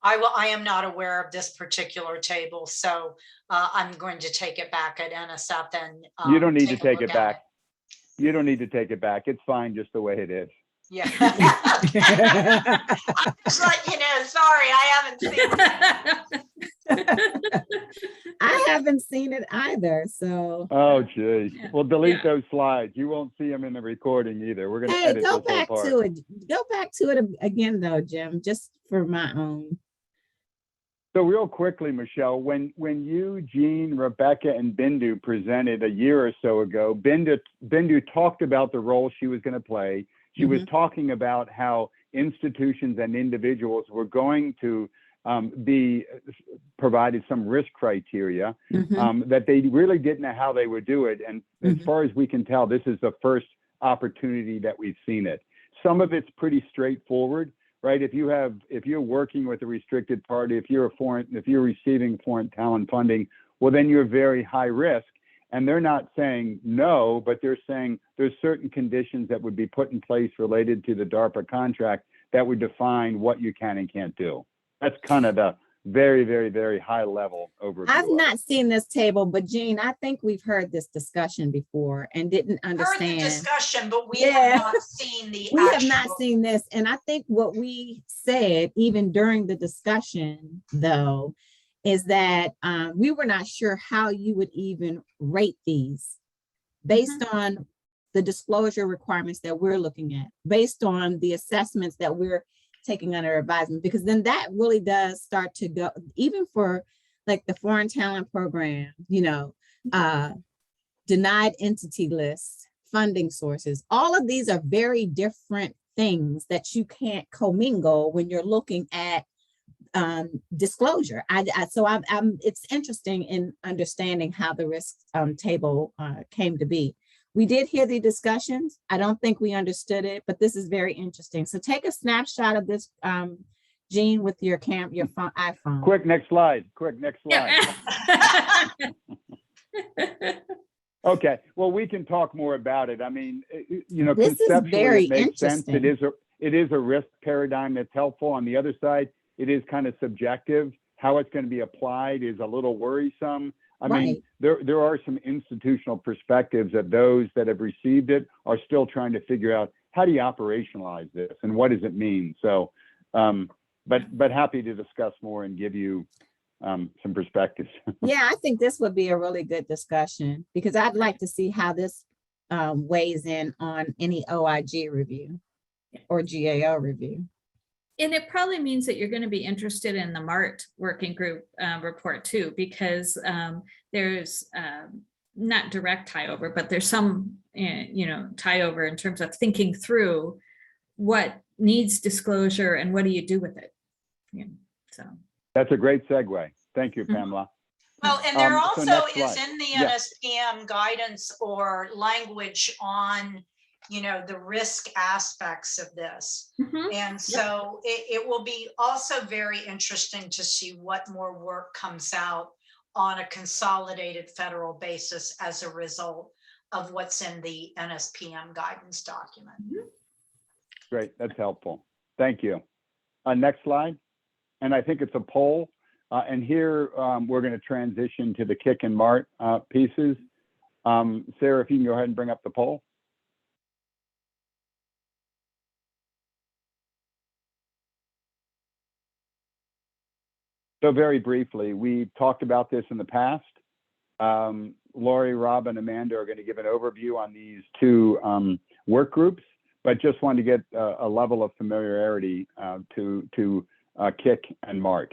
I am not aware of this particular table, so I'm going to take it back at NSF and you don't need to take a take look it at back. You don't need to take it back. It's fine just the way it is. Yeah. I'm just like, sorry, I haven't seen it. I haven't seen it either, so. Oh, gee. Yeah. Well, delete Yeah. those slides. You won't see them in the recording either. We're going to Hey, edit go this whole back part. to it. Go back to it again though, Jim, just for my own. So real quickly, Michelle, when you, Jean, Rebecca, and Bindu presented a year or so ago, Bindu talked about the role she was going to play. She was talking about how institutions and individuals were going to be provided some risk criteria that they really didn't know how they would do it. And as far as we can tell, this is the first opportunity that we've seen it. Some of it's pretty straightforward, right? If you're working with a restricted party, if you're receiving foreign talent funding, well, then you're very high risk. And they're not saying no, but they're saying there's certain conditions that would be put in place related to the DARPA contract that would define what you can and can't do. That's kind of the very, very, very high level overview. I've not seen this table, but Jean, I think we've heard this discussion before and didn't understand. Heard the discussion, but we have not seen the We actual. have not seen this. And I think what we said, even during the discussion, though, is that we were not sure how you would even rate these based on the disclosure requirements that we're looking at, based on the assessments that we're taking under advisement, because then that really does start to go, even for like the foreign talent program, denied entity lists, funding sources, all of these are very different things that you can't commingle when you're looking at disclosure. It's interesting in understanding how the risk table came to be. We did hear the discussions. I don't think we understood it, but this is very interesting. So take a snapshot of this, Jean, with your iPhone. Quick, next slide. Quick, next slide. Okay, well, we can talk more about it. I mean, this conceptually, is very it makes sense. interesting. It is a risk paradigm that's helpful. On the other side, it is kind of subjective. How it's going to be applied is a little worrisome. I mean, there are some institutional perspectives that those that have received it are still trying to figure out, how do you operationalize this and what does it mean? So, but happy to discuss more and give you some perspectives. Yeah, I think this would be a really good discussion, because I'd like to see how this weighs in on any OIG review or GAO review. And it probably means that you're going to be interested in the MART working group report too, because there's not direct tie over, but there's some, tie over in terms of thinking through what needs disclosure and what do you do with it. So That's a great segue. Thank you, Pamela. Well, and there So also next is slide. in the Yeah. NSPM guidance or language on, the risk aspects of this. And so it will be also very interesting to see what more work comes out on a consolidated federal basis as a result of what's in the NSPM guidance document. Great, that's helpful. Thank you. Next slide. And I think it's a poll. And here we're going to transition to the kick and MART pieces. Sarah, if you can go ahead and bring up the poll. So very briefly, we talked about this in the past. Lori, Rob, and Amanda are going to give an overview on these two work groups, but just wanted to get a level of familiarity to Kik and Mark.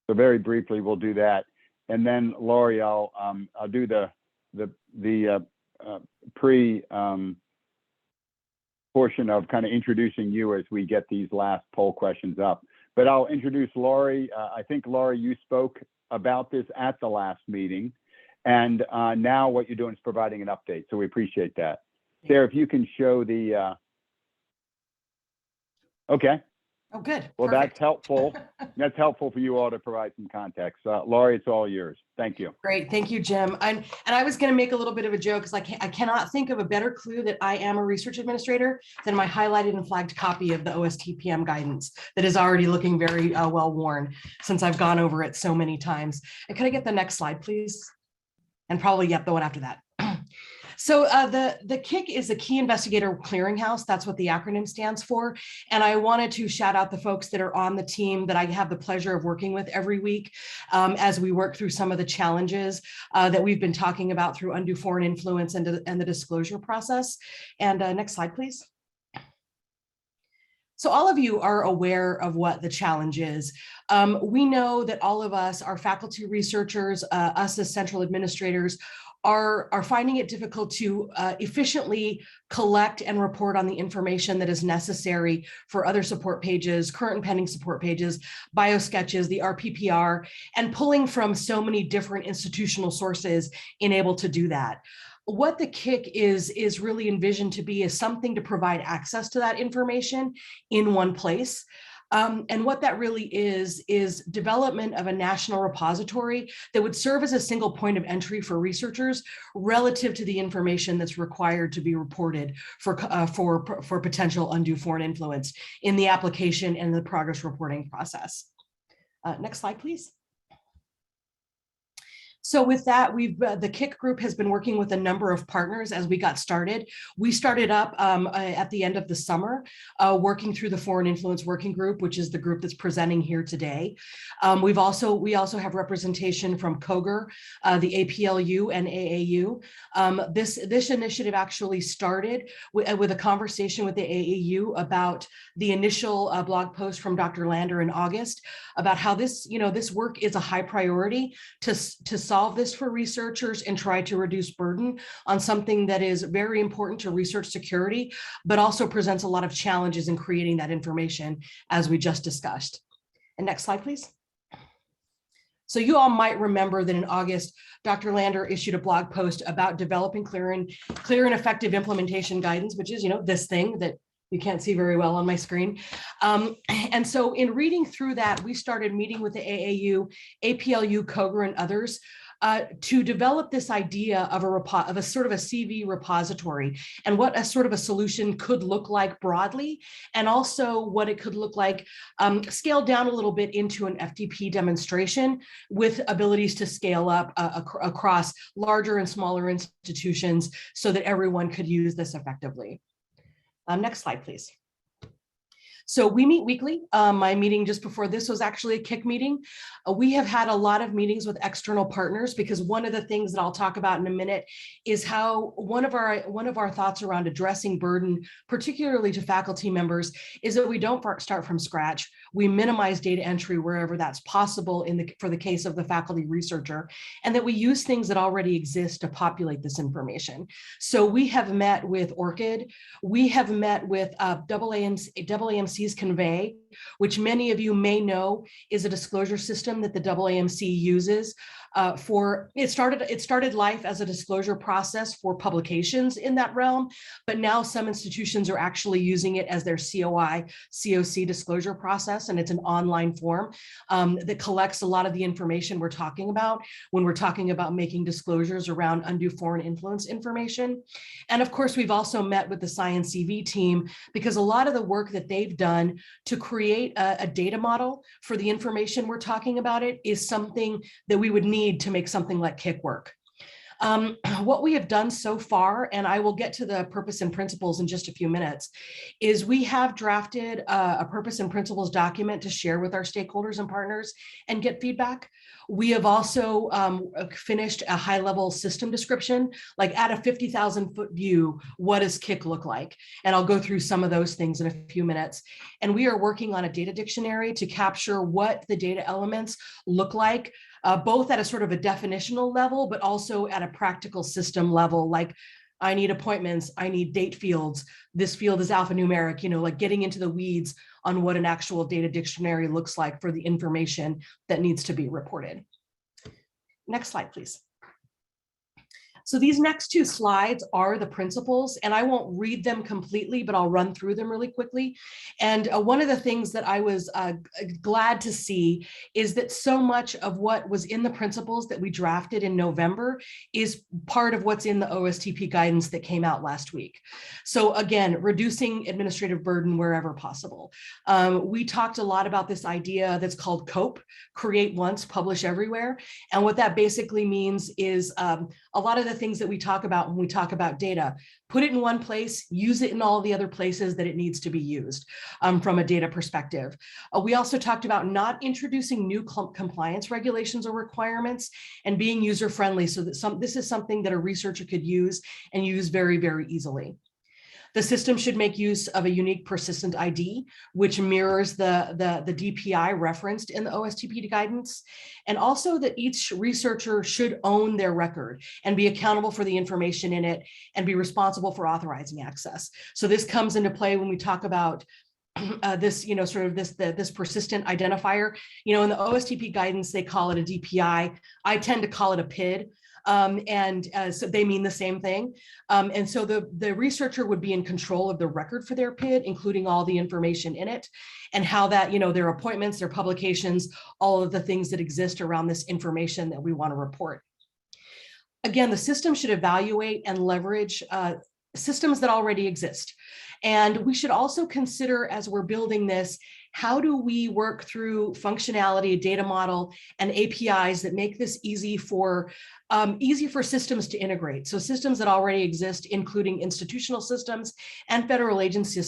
So very briefly, we'll do that, and then Lori, I'll do the pre portion of kind of introducing you as we get these last poll questions up. But I'll introduce Lori. I think, Lori, you spoke about this at the last meeting. And now what you're doing is providing an update. So we appreciate that. Sarah, if you can show the, okay. Oh, good. Well, Perfect. that's helpful. That's helpful for you all to provide some context. Lori, it's all yours. Thank you. Great. Thank you, Jim. And I was going to make a little bit of a joke because I cannot think of a better clue that I am a research administrator than my highlighted and flagged copy of the OSTPM guidance that is already looking very well worn since I've gone over it so many times. And could I get the next slide, please? And probably, yep, the one after that. So the KIC is the Key Investigator Clearinghouse. That's what the acronym stands for. And I wanted to shout out the folks that are on the team that I have the pleasure of working with every week as we work through some of the challenges that we've been talking about through undue foreign influence and the disclosure process. And next slide, please. So all of you are aware of what the challenge is. We know that all of us, our faculty researchers, us as central administrators, are finding it difficult to efficiently collect and report on the information that is necessary for other support pages, current and pending support pages, biosketches, the RPPR, and pulling from so many different institutional sources in able to do that. What the KIC is really envisioned to be is something to provide access to that information in one place. And what that really is development of a national repository that would serve as a single point of entry for researchers relative to the information that's required to be reported for potential undue foreign influence in the application and the progress reporting process. Next slide, please. So with that, the KIC group has been working with a number of partners as we got started. We started up at the end of the summer, working through the Foreign Influence Working Group, which is the group that's presenting here today. We also have representation from COGR, the APLU, and AAU. This initiative actually started with a conversation with the AAU about the initial blog post from Dr. Lander in August about how this work is a high priority to solve this for researchers and try to reduce burden on something that is very important to research security, but also presents a lot of challenges in creating that information, as we just discussed. And next slide, please. So you all might remember that in August, Dr. Lander issued a blog post about developing clear and effective implementation guidance, which is, this thing that you can't see very well on my screen. And so in reading through that, we started meeting with the AAU, APLU, COGR, and others to develop this idea of a sort of a CV repository and what a sort of a solution could look like broadly, and also what it could look like scaled down a little bit into an FTP demonstration with abilities to scale up across larger and smaller institutions so that everyone could use this effectively. Next slide, please. So we meet weekly. My meeting just before this was actually a KIC meeting. We have had a lot of meetings with external partners because one of the things that I'll talk about in a minute is how one of our thoughts around addressing burden, particularly to faculty members, is that we don't start from scratch. We minimize data entry wherever that's possible for the case of the faculty researcher, and that we use things that already exist to populate this information. So we have met with ORCID. We have met with AAMC's Convey, which many of you may know is a disclosure system that the AAMC uses it started life as a disclosure process for publications in that realm, but now some institutions are actually using it as their COC disclosure process, and it's an online form that collects a lot of the information we're talking about when we're talking about making disclosures around undue foreign influence information. And of course, we've also met with the Science CV team because a lot of the work that they've done to create a data model for the information we're talking about is something that we would need to make something like KIC work. What we have done so far, and I will get to the purpose and principles in just a few minutes, is we have drafted a purpose and principles document to share with our stakeholders and partners and get feedback. We have also finished a high-level system description, like at a 50,000-foot view, what does KIC look like? And I'll go through some of those things in a few minutes. And we are working on a data dictionary to capture what the data elements look like, both at a sort of a definitional level, but also at a practical system level, like I need appointments, I need date fields, this field is alphanumeric, like getting into the weeds on what an actual data dictionary looks like for the information that needs to be reported. Next slide, please. So these next two slides are the principles, and I won't read them completely, but I'll run through them really quickly. And one of the things that I was glad to see is that so much of what was in the principles that we drafted in November is part of what's in the OSTP guidance that came out last week. So again, reducing administrative burden wherever possible. We talked a lot about this idea that's called COPE, create once, publish everywhere. And what that basically means is a lot of the things that we talk about when we talk about data, put it in one place, use it in all the other places that it needs to be used from a data perspective. We also talked about not introducing new compliance regulations or requirements and being user-friendly so that this is something that a researcher could use and use very, very easily. The system should make use of a unique persistent ID, which mirrors the DPI referenced in the OSTP guidance, and also that each researcher should own their record and be accountable for the information in it and be responsible for authorizing access. So this comes into play when we talk about this, this persistent identifier. In the OSTP guidance, they call it a DPI. I tend to call it a PID. So they mean the same thing. And so the researcher would be in control of the record for their PID, including all the information in it and how that, their appointments, their publications, all of the things that exist around this information that we want to report. Again, the system should evaluate and leverage systems that already exist. And we should also consider, as we're building this, how do we work through functionality, a data model, and APIs that make this easy for systems to integrate? So systems that already exist, including institutional systems and federal agency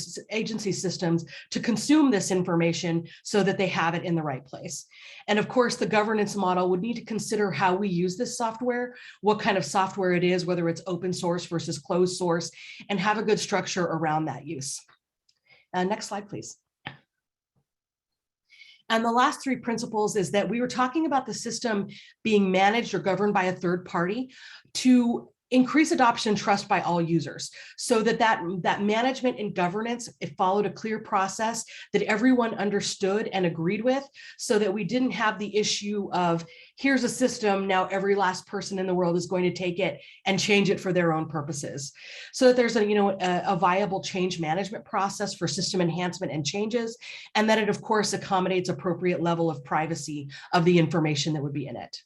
systems, to consume this information so that they have it in the right place. And of course, the governance model would need to consider how we use this software, what kind of software it is, whether it's open source versus closed source, and have a good structure around that use. Next slide, please. And the last three principles is that we were talking about the system being managed or governed by a third party to increase adoption and trust by all users, so that management and governance, it followed a clear process that everyone understood and agreed with, so that we didn't have the issue of, here's a system, now every last person in the world is going to take it and change it for their own purposes. So that there's a viable change management process for system enhancement and changes, and that it of course accommodates appropriate level of privacy of the information that would be in it.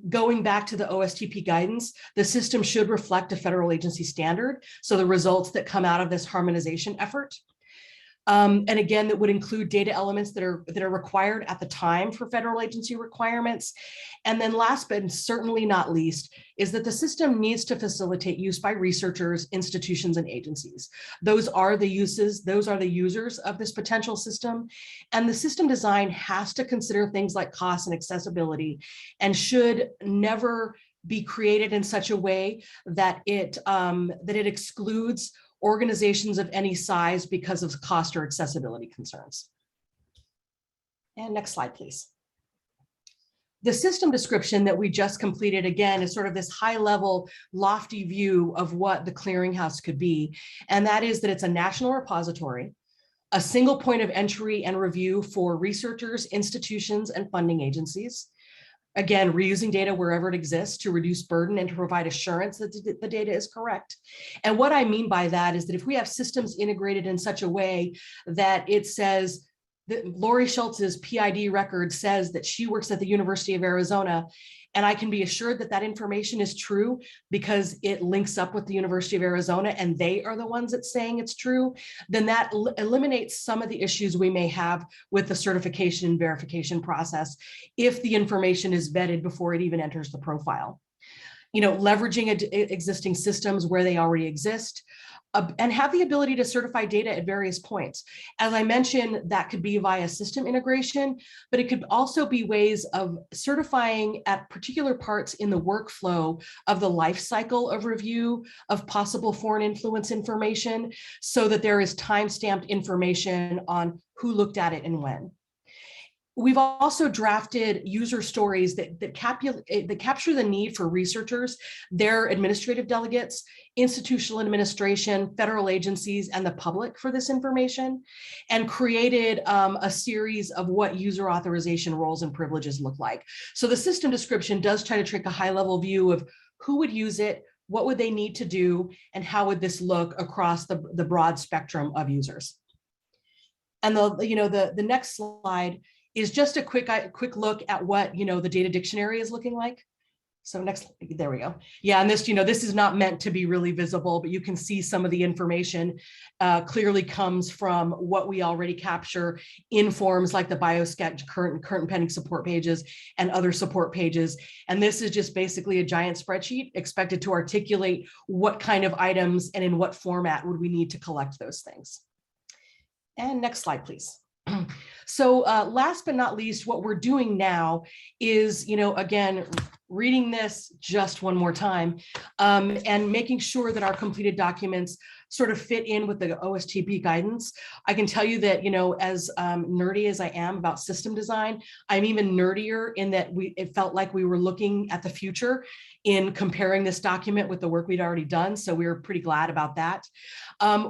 Going back to the OSTP guidance, the system should reflect a federal agency standard, so the results that come out of this harmonization effort. And again, that would include data elements that are required at the time for federal agency requirements. And then last but certainly not least is that the system needs to facilitate use by researchers, institutions, and agencies. Those are the users of this potential system. And the system design has to consider things like cost and accessibility, and should never be created in such a way that it excludes organizations of any size because of cost or accessibility concerns. And next slide, please. The system description that we just completed, again, is sort of this high-level, lofty view of what the clearinghouse could be. And that is that it's a national repository, a single point of entry and review for researchers, institutions, and funding agencies. Again, reusing data wherever it exists to reduce burden and to provide assurance that the data is correct. And what I mean by that is that if we have systems integrated in such a way that it says that Lori Schultz's PID record says that she works at the University of Arizona, and I can be assured that that information is true because it links up with the University of Arizona and they are the ones that's saying it's true, then that eliminates some of the issues we may have with the certification and verification process if the information is vetted before it even enters the profile. leveraging existing systems where they already exist, and have the ability to certify data at various points. As I mentioned, that could be via system integration, but it could also be ways of certifying at particular parts in the workflow of the life cycle of review of possible foreign influence information, so that there is time-stamped information on who looked at it and when. We've also drafted user stories that capture the need for researchers, their administrative delegates, institutional administration, federal agencies, and the public for this information, and created a series of what user authorization roles and privileges look like. So the system description does try to take a high-level view of who would use it, what would they need to do, and how would this look across the broad spectrum of users. And the next slide is just a quick look at what the data dictionary is looking like. So next, there we go. Yeah, and this is not meant to be really visible, but you can see some of the information clearly comes from what we already capture in forms like the BioSketch current and pending support pages and other support pages. And this is just basically a giant spreadsheet expected to articulate what kind of items and in what format would we need to collect those things. And next slide, please. So last but not least, what we're doing now is, again, reading this just one more time and making sure that our completed documents sort of fit in with the OSTP guidance. I can tell you that, as nerdy as I am about system design, I'm even nerdier in that it felt like we were looking at the future in comparing this document with the work we'd already done. So we were pretty glad about that.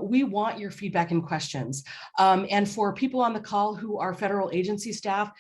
We want your feedback and questions. And for people on the call who are federal agency staff,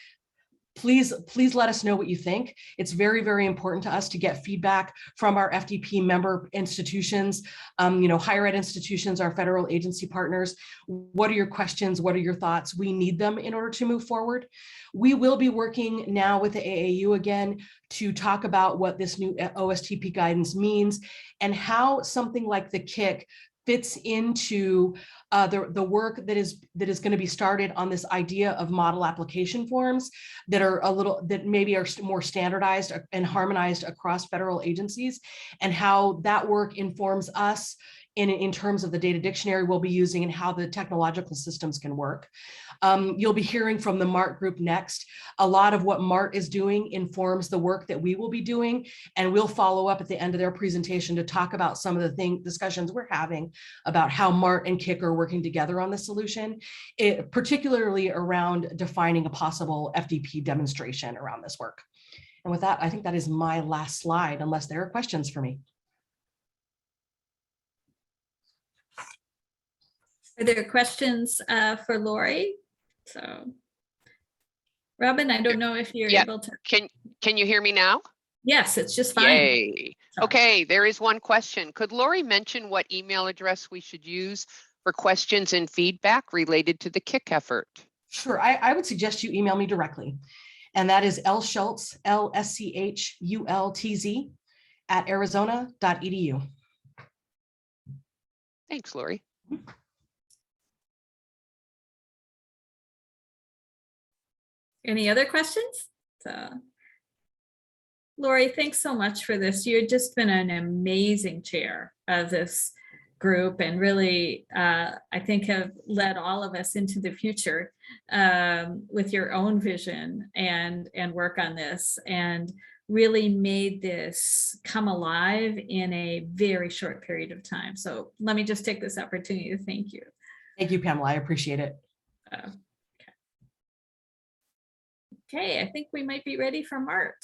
please let us know what you think. It's very, very important to us to get feedback from our FDP member institutions, higher ed institutions, our federal agency partners. What are your questions? What are your thoughts? We need them in order to move forward. We will be working now with the AAU again to talk about what this new OSTP guidance means and how something like the KIC fits into the work that is going to be started on this idea of model application forms that maybe are more standardized and harmonized across federal agencies, and how that work informs us in terms of the data dictionary we'll be using and how the technological systems can work. You'll be hearing from the MART group next. A lot of what MART is doing informs the work that we will be doing, and we'll follow up at the end of their presentation to talk about some of the discussions we're having about how MART and KIC are working together on the solution, particularly around defining a possible FDP demonstration around this work. And with that, I think that is my last slide, unless there are questions for me. Are there questions for Lori? So, Robin, I don't know if you're able to. Can you hear me now? Yes, it's just fine. Yay. Okay, there is one question. Could Lori mention what email address we should use for questions and feedback related to the KIC effort? Sure, I would suggest you email me directly. And that is lschultz, LSCHULTZ @arizona.edu. Thanks, Lori. Any other questions? Lori, thanks so much for this. You've just been an amazing chair of this group, and really, I think have led all of us into the future with your own vision and work on this, and really made this come alive in a very short period of time. So let me just take this opportunity to thank you. Thank you, Pamela. I appreciate it. Okay, I think we might be ready for Mart.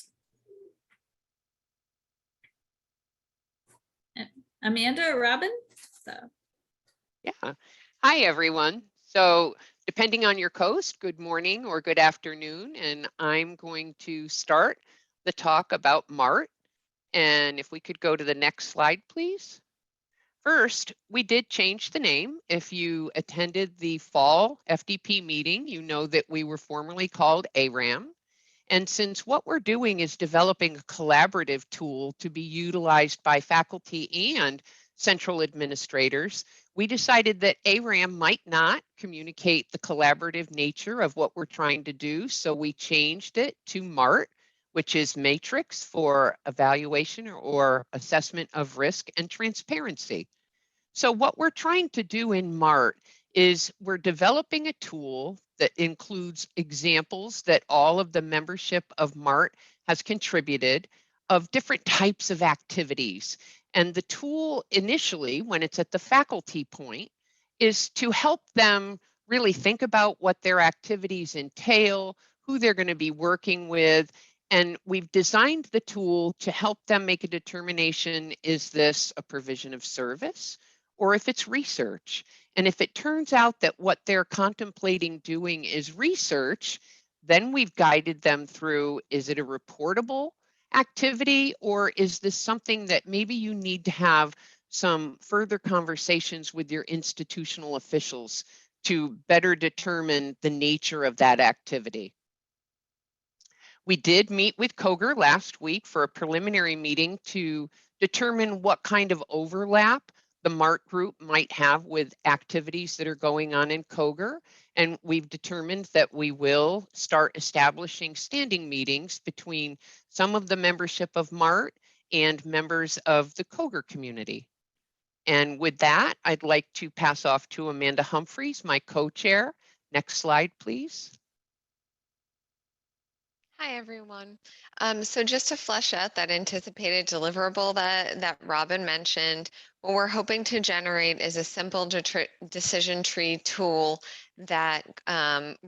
Amanda or Robin? Yeah. Hi, everyone. So depending on your coast, good morning or good afternoon. And I'm going to start the talk about MART. And if we could go to the next slide, please. First, we did change the name. If you attended the fall FDP meeting, you know that we were formerly called ARAM. And since what we're doing is developing a collaborative tool to be utilized by faculty and central administrators, we decided that ARAM might not communicate the collaborative nature of what we're trying to do. So we changed it to MART, which is matrix for evaluation or assessment of risk and transparency. So what we're trying to do in MART is we're developing a tool that includes examples that all of the membership of MART has contributed of different types of activities. And the tool initially, when it's at the faculty point, is to help them really think about what their activities entail, who they're going to be working with. And we've designed the tool to help them make a determination, is this a provision of service or if it's research? And if it turns out that what they're contemplating doing is research, then we've guided them through, is it a reportable activity, or is this something that maybe you need to have some further conversations with your institutional officials to better determine the nature of that activity? We did meet with COGR last week for a preliminary meeting to determine what kind of overlap the MART group might have with activities that are going on in COGR. And we've determined that we will start establishing standing meetings between some of the membership of MART and members of the COGR community. And with that, I'd like to pass off to Amanda Humphreys, my co-chair. Next slide, please. Hi, everyone. So just to flesh out that anticipated deliverable that Robin mentioned, what we're hoping to generate is a simple decision tree tool that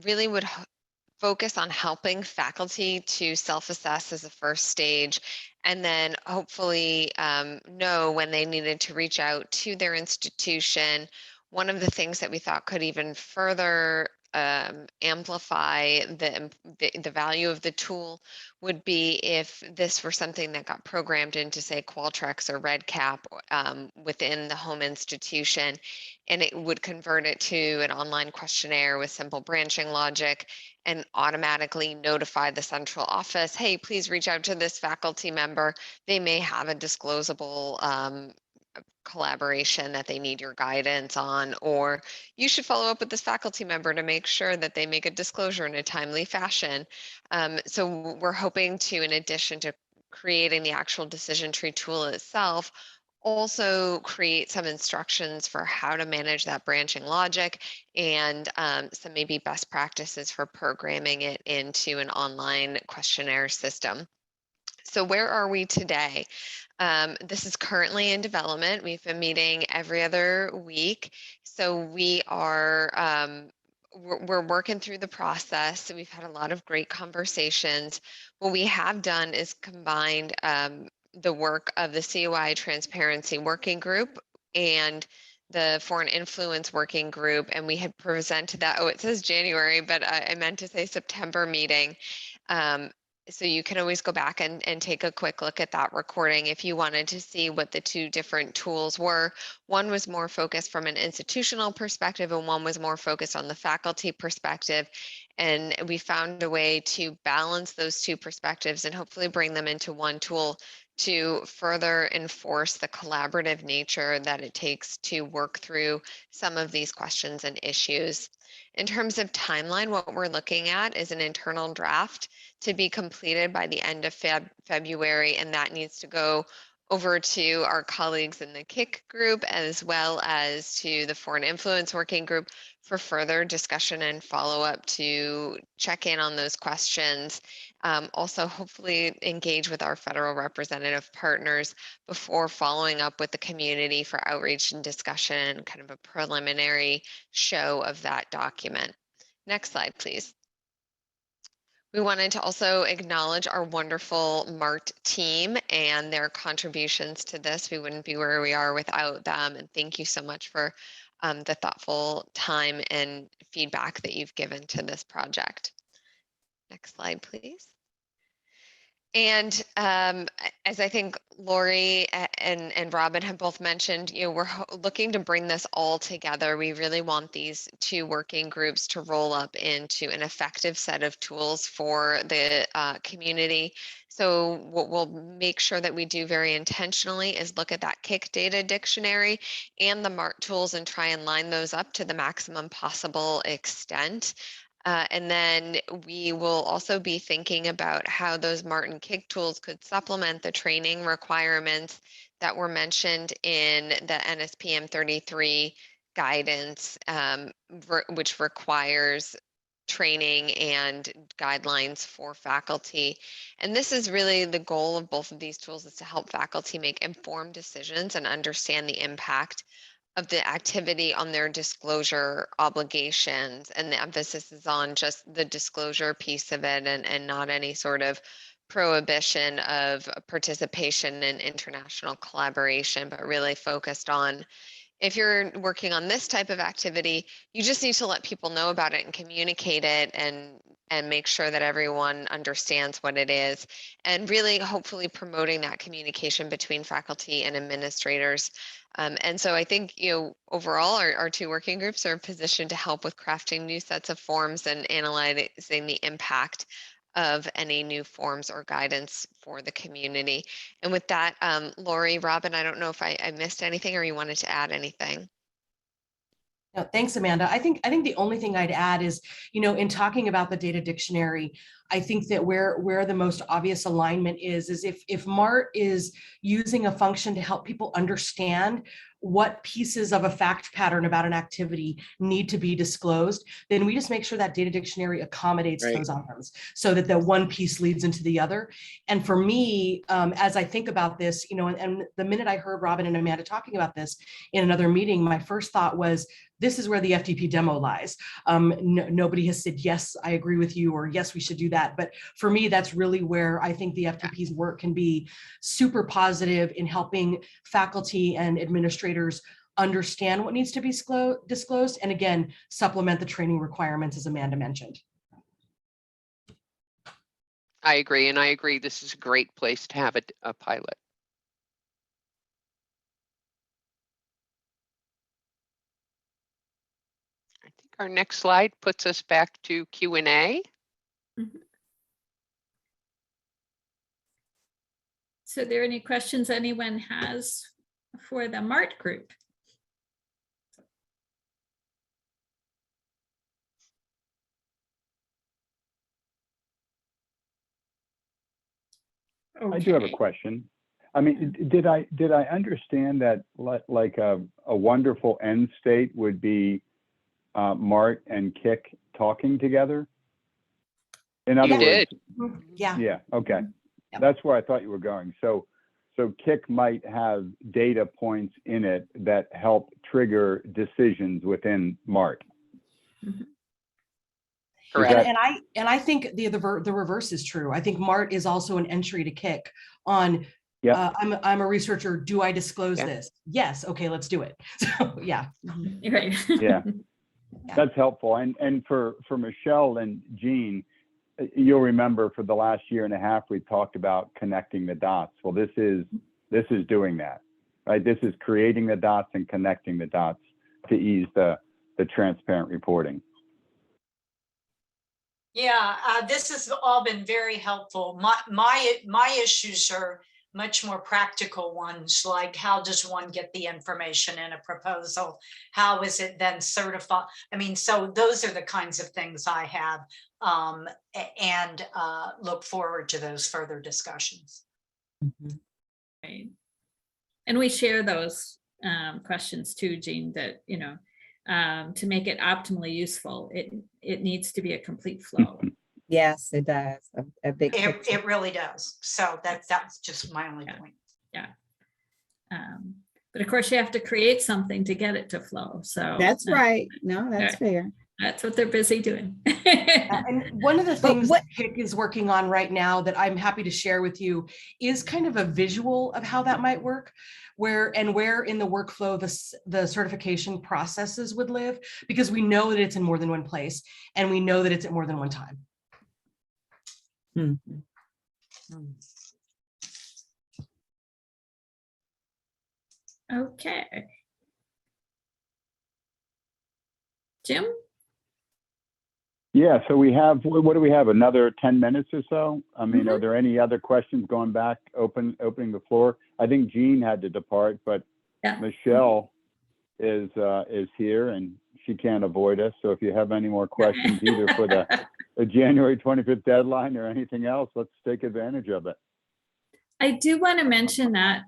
really would focus on helping faculty to self-assess as a first stage, and then hopefully know when they needed to reach out to their institution. One of the things that we thought could even further amplify the value of the tool would be if this were something that got programmed into, say, Qualtrics or REDCap within the home institution, and it would convert it to an online questionnaire with simple branching logic and automatically notify the central office, hey, please reach out to this faculty member. They may have a disclosable collaboration that they need your guidance on, or you should follow up with this faculty member to make sure that they make a disclosure in a timely fashion. So we're hoping to, in addition to creating the actual decision tree tool itself, also create some instructions for how to manage that branching logic and some maybe best practices for programming it into an online questionnaire system. So where are we today? This is currently in development. We've been meeting every other week. So we are we're working through the process. We've had a lot of great conversations. What we have done is combined the work of the COI Transparency Working Group and the Foreign Influence Working Group, and we had presented that, oh, it says January, but I meant to say September meeting. So you can always go back and take a quick look at that recording if you wanted to see what the two different tools were. One was more focused from an institutional perspective, and one was more focused on the faculty perspective. And we found a way to balance those two perspectives and hopefully bring them into one tool to further enforce the collaborative nature that it takes to work through some of these questions and issues. In terms of timeline, what we're looking at is an internal draft to be completed by the end of February, and that needs to go over to our colleagues in the KIC group as well as to the Foreign Influence Working Group for further discussion and follow-up to check in on those questions. Also, hopefully engage with our federal representative partners before following up with the community for outreach and discussion and kind of a preliminary show of that document. Next slide, please. We wanted to also acknowledge our wonderful MART team and their contributions to this. We wouldn't be where we are without them. And thank you so much for the thoughtful time and feedback that you've given to this project. Next slide, please. And as I think Lori and Robin have both mentioned, we're looking to bring this all together. We really want these two working groups to roll up into an effective set of tools for the community. So what we'll make sure that we do very intentionally is look at that KIC data dictionary and the MART tools and try and line those up to the maximum possible extent. And then we will also be thinking about how those MART and KIC tools could supplement the training requirements that were mentioned in the NSPM 33 guidance, which requires training and guidelines for faculty. And this is really the goal of both of these tools, is to help faculty make informed decisions and understand the impact of the activity on their disclosure obligations. And the emphasis is on just the disclosure piece of it, and not any sort of prohibition of participation in international collaboration, but really focused on, if you're working on this type of activity, you just need to let people know about it and communicate it, and make sure that everyone understands what it is, and really hopefully promoting that communication between faculty and administrators. And so I think, overall our two working groups are positioned to help with crafting new sets of forms and analyzing the impact of any new forms or guidance for the community. And with that, Lori, Robin, I don't know if I missed anything or you wanted to add anything. No, thanks, Amanda. I think the only thing I'd add is, in talking about the data dictionary, I think that where the most obvious alignment is if MART is using a function to help people understand what pieces of a fact pattern about an activity need to be disclosed, then we just make sure that data dictionary accommodates those items so that the one piece leads into the other. And for me, as I think about this, and the minute I heard Robin and Amanda talking about this in another meeting, my first thought was, this is where the FDP demo lies. Nobody has said, yes, I agree with you, or yes, we should do that. But for me, that's really where I think the FDP's work can be super positive in helping faculty and administrators understand what needs to be disclosed. And again, supplement the training requirements, as Amanda mentioned. I agree. And I agree, this is a great place to have a pilot. I think our next slide puts us back to Q&A. Mm-hmm. So are there any questions anyone has for the MART group? Okay. I do have a question. I mean, did I understand that like a wonderful end state would be MART and KIC talking together? In other words, yeah, okay. Yep. That's where I thought you were going. So KIC might have data points in it that help trigger decisions within MART. Mm-hmm. Correct. And I think the reverse is true. I think MART is also an entry to KIC on, I'm a researcher, do I disclose this? Yes, okay, let's do it. So yeah. Right. Yeah, that's helpful. And for Michelle and Jean, you'll remember for the last year and a half, we talked about connecting the dots. Well, this is doing that, right? This is creating the dots and connecting the dots to ease the transparent reporting. Yeah, this has all been very helpful. My issues are much more practical ones, like how does one get the information in a proposal? How is it then certified? I mean, so those are the kinds of things I have, and look forward to those further discussions. Mm-hmm. Right. And we share those questions too, Jean, that, to make it optimally useful, it needs to be a complete flow. Yes, it does. A big picture. It really does. So that's just my only point. Yeah. But of course you have to create something to get it to flow. So That's right. No, that's fair. That's what they're busy doing. And one of the things that KIC is working on right now that I'm happy to share with you is kind of a visual of how that might work, where in the workflow the certification processes would live, because we know that it's in more than one place and we know that it's at more than one time. Mm-hmm. Okay. Jim? Yeah, so we have, what do we have, another 10 minutes or so? I mean, are there any other questions going back, opening the floor? I think Jean had to depart, but Michelle is here and she can't avoid us. So if you have any more questions, either for the January 25th deadline or anything else, let's take advantage of it. I do want to mention that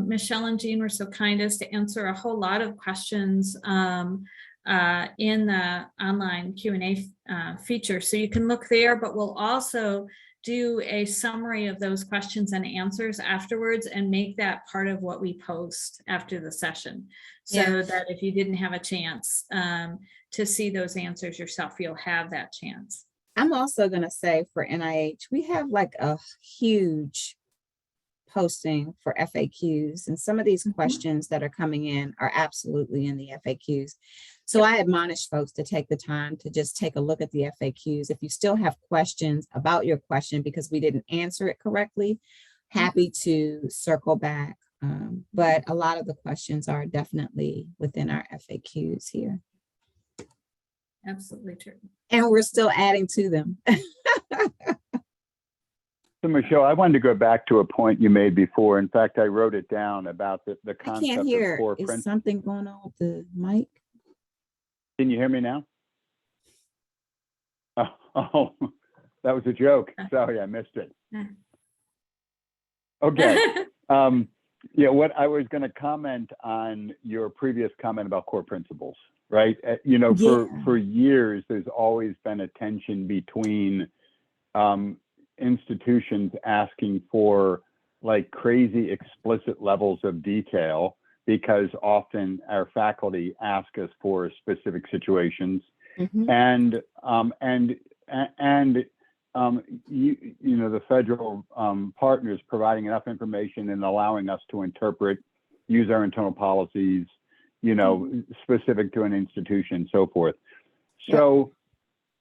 Michelle and Jean were so kind as to answer a whole lot of questions in the online Q&A feature. So you can look there, but we'll also do a summary of those questions and answers afterwards and make that part of what we post after the session. So that if you didn't have a chance to see those answers yourself, you'll have that chance. I'm also going to say for NIH, we have like a huge posting for FAQs, and some of these questions that are coming in are absolutely in the FAQs. So I admonish folks to take the time to just take a look at the FAQs. If you still have questions about your question because we didn't answer it correctly, happy to circle back. But a lot of the questions are definitely within our FAQs here. Absolutely true. And we're still adding to them. So Michelle, I wanted to go back to a point you made before. In fact, I wrote it down about the I concept can't hear. of core Is principles. something going on with the mic? Can you hear me now? Oh, that was a joke. Sorry, I missed it. Okay. Yeah, what I was going to comment on your previous comment about core principles, right? You know, for years, there's always been a tension between institutions asking for like crazy explicit levels of detail, because often our faculty ask us for specific situations, and you know, the federal partners providing enough information and allowing us to interpret, use our internal policies, you know, specific to an institution, and so forth. So,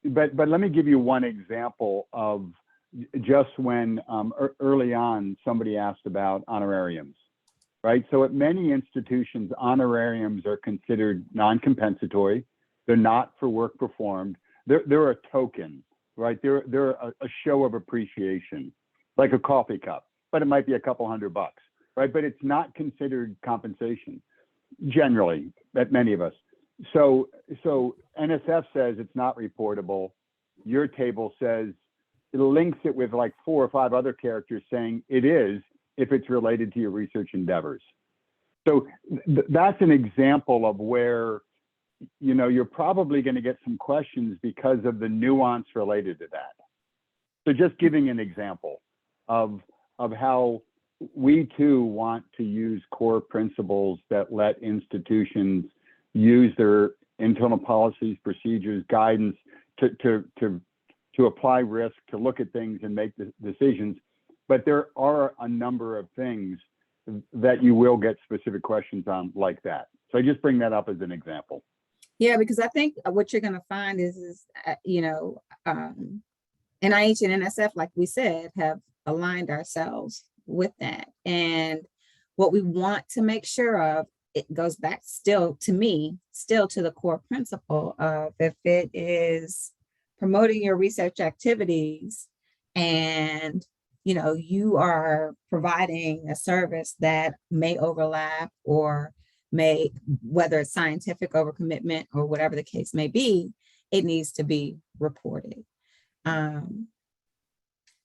but let me give you one example of just when early on somebody asked about honorariums, right? So at many institutions, honorariums are considered non-compensatory. They're not for work performed. They're a token, right? They're a show of appreciation, like a coffee cup, but it might be a couple $100, right? But it's not considered compensation generally at many of us. So NSF says it's not reportable. Your table says it links it with like 4 or 5 other characters saying it is if it's related to your research endeavors. So that's an example of where, you know, you're probably going to get some questions because of the nuance related to that. So just giving an example of how we too want to use core principles that let institutions use their internal policies, procedures, guidance to apply risk, to look at things and make the decisions. But there are a number of things that you will get specific questions on like that. So I just bring that up as an example. Yeah, because I think what you're going to find is you know, NIH and NSF, like we said, have aligned ourselves with that. And what we want to make sure of, it goes back still to me, still to the core principle of if it is promoting your research activities and, you know, you are providing a service that may overlap or may, whether it's scientific overcommitment or whatever the case may be, it needs to be reported.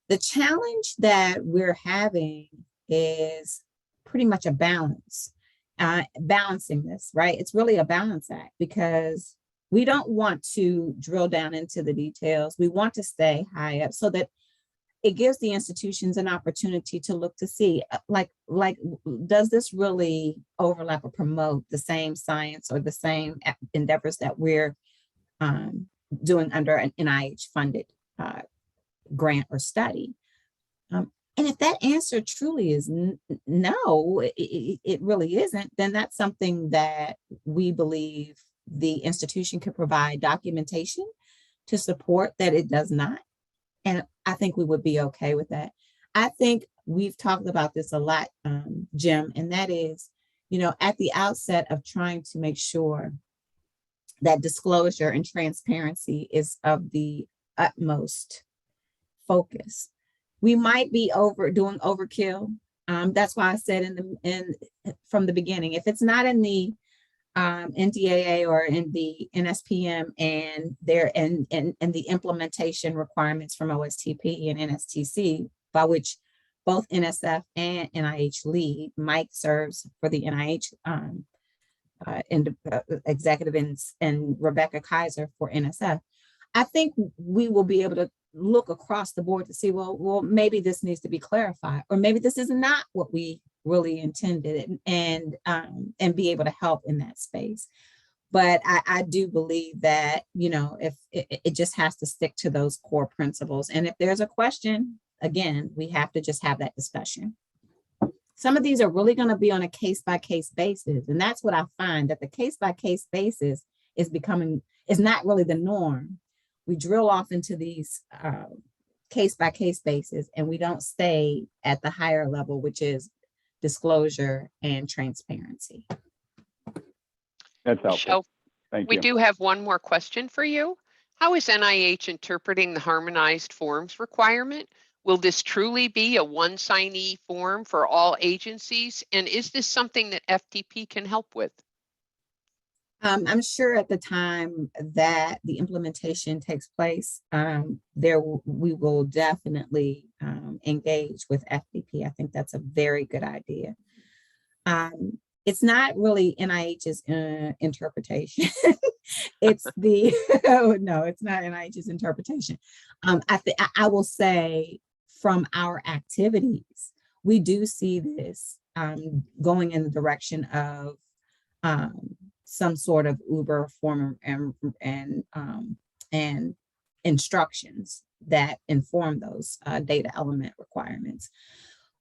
The challenge that we're having is pretty much a balance, balancing this, right? It's really a balance act because we don't want to drill down into the details. We want to stay high up so that it gives the institutions an opportunity to look to see, like, does this really overlap or promote the same science or the same endeavors that we're doing under an NIH funded grant or study? And if that answer truly is no, it really isn't, then that's something that we believe the institution could provide documentation to support that it does not. And I think we would be okay with that. I think we've talked about this a lot, Jim, and that is, you know, at the outset of trying to make sure that disclosure and transparency is of the utmost focus. We might be doing overkill. That's why I said from the beginning, if it's not in the NDAA or in the NSPM and the implementation requirements from OSTP and NSTC, by which both NSF and NIH lead. Mike serves for the NIH executive and Rebecca Kaiser for NSF. I think we will be able to look across the board to see, well, maybe this needs to be clarified, or maybe this is not what we really intended, and be able to help in that space. But I do believe that, if it just has to stick to those core principles. And if there's a question, again, we have to just have that discussion. Some of these are really going to be on a case-by-case basis. And that's what I find, that the case-by-case basis is not really the norm. We drill off into these case-by-case basis, and we don't stay at the higher level, which is disclosure and transparency. That's helpful. Michelle, Thank we you. do have one more question for you. How is NIH interpreting the harmonized forms requirement? Will this truly be a one signee form for all agencies? And is this something that FTP can help with? I'm sure at the time that the implementation takes place, we will definitely engage with FTP. I think that's a very good idea. It's not really NIH's interpretation. It's no, it's not NIH's interpretation. I will say, from our activities, we do see this going in the direction of some sort of Uber form and instructions that inform those data element requirements.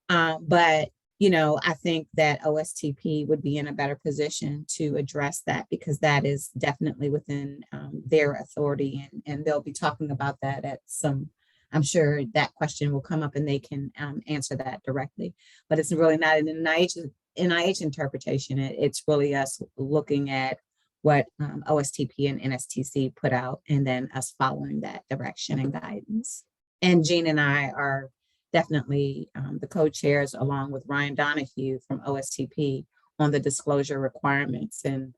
But I think that OSTP would be in a better position to address that, because that is definitely within their authority, and they'll be talking about that at some. I'm sure that question will come up and they can answer that directly, but it's really not an NIH interpretation. It's really us looking at what OSTP and NSTC put out, and then us following that direction and guidance. And Jean and I are definitely the co-chairs, along with Ryan Donahue from OSTP, on the disclosure requirements, and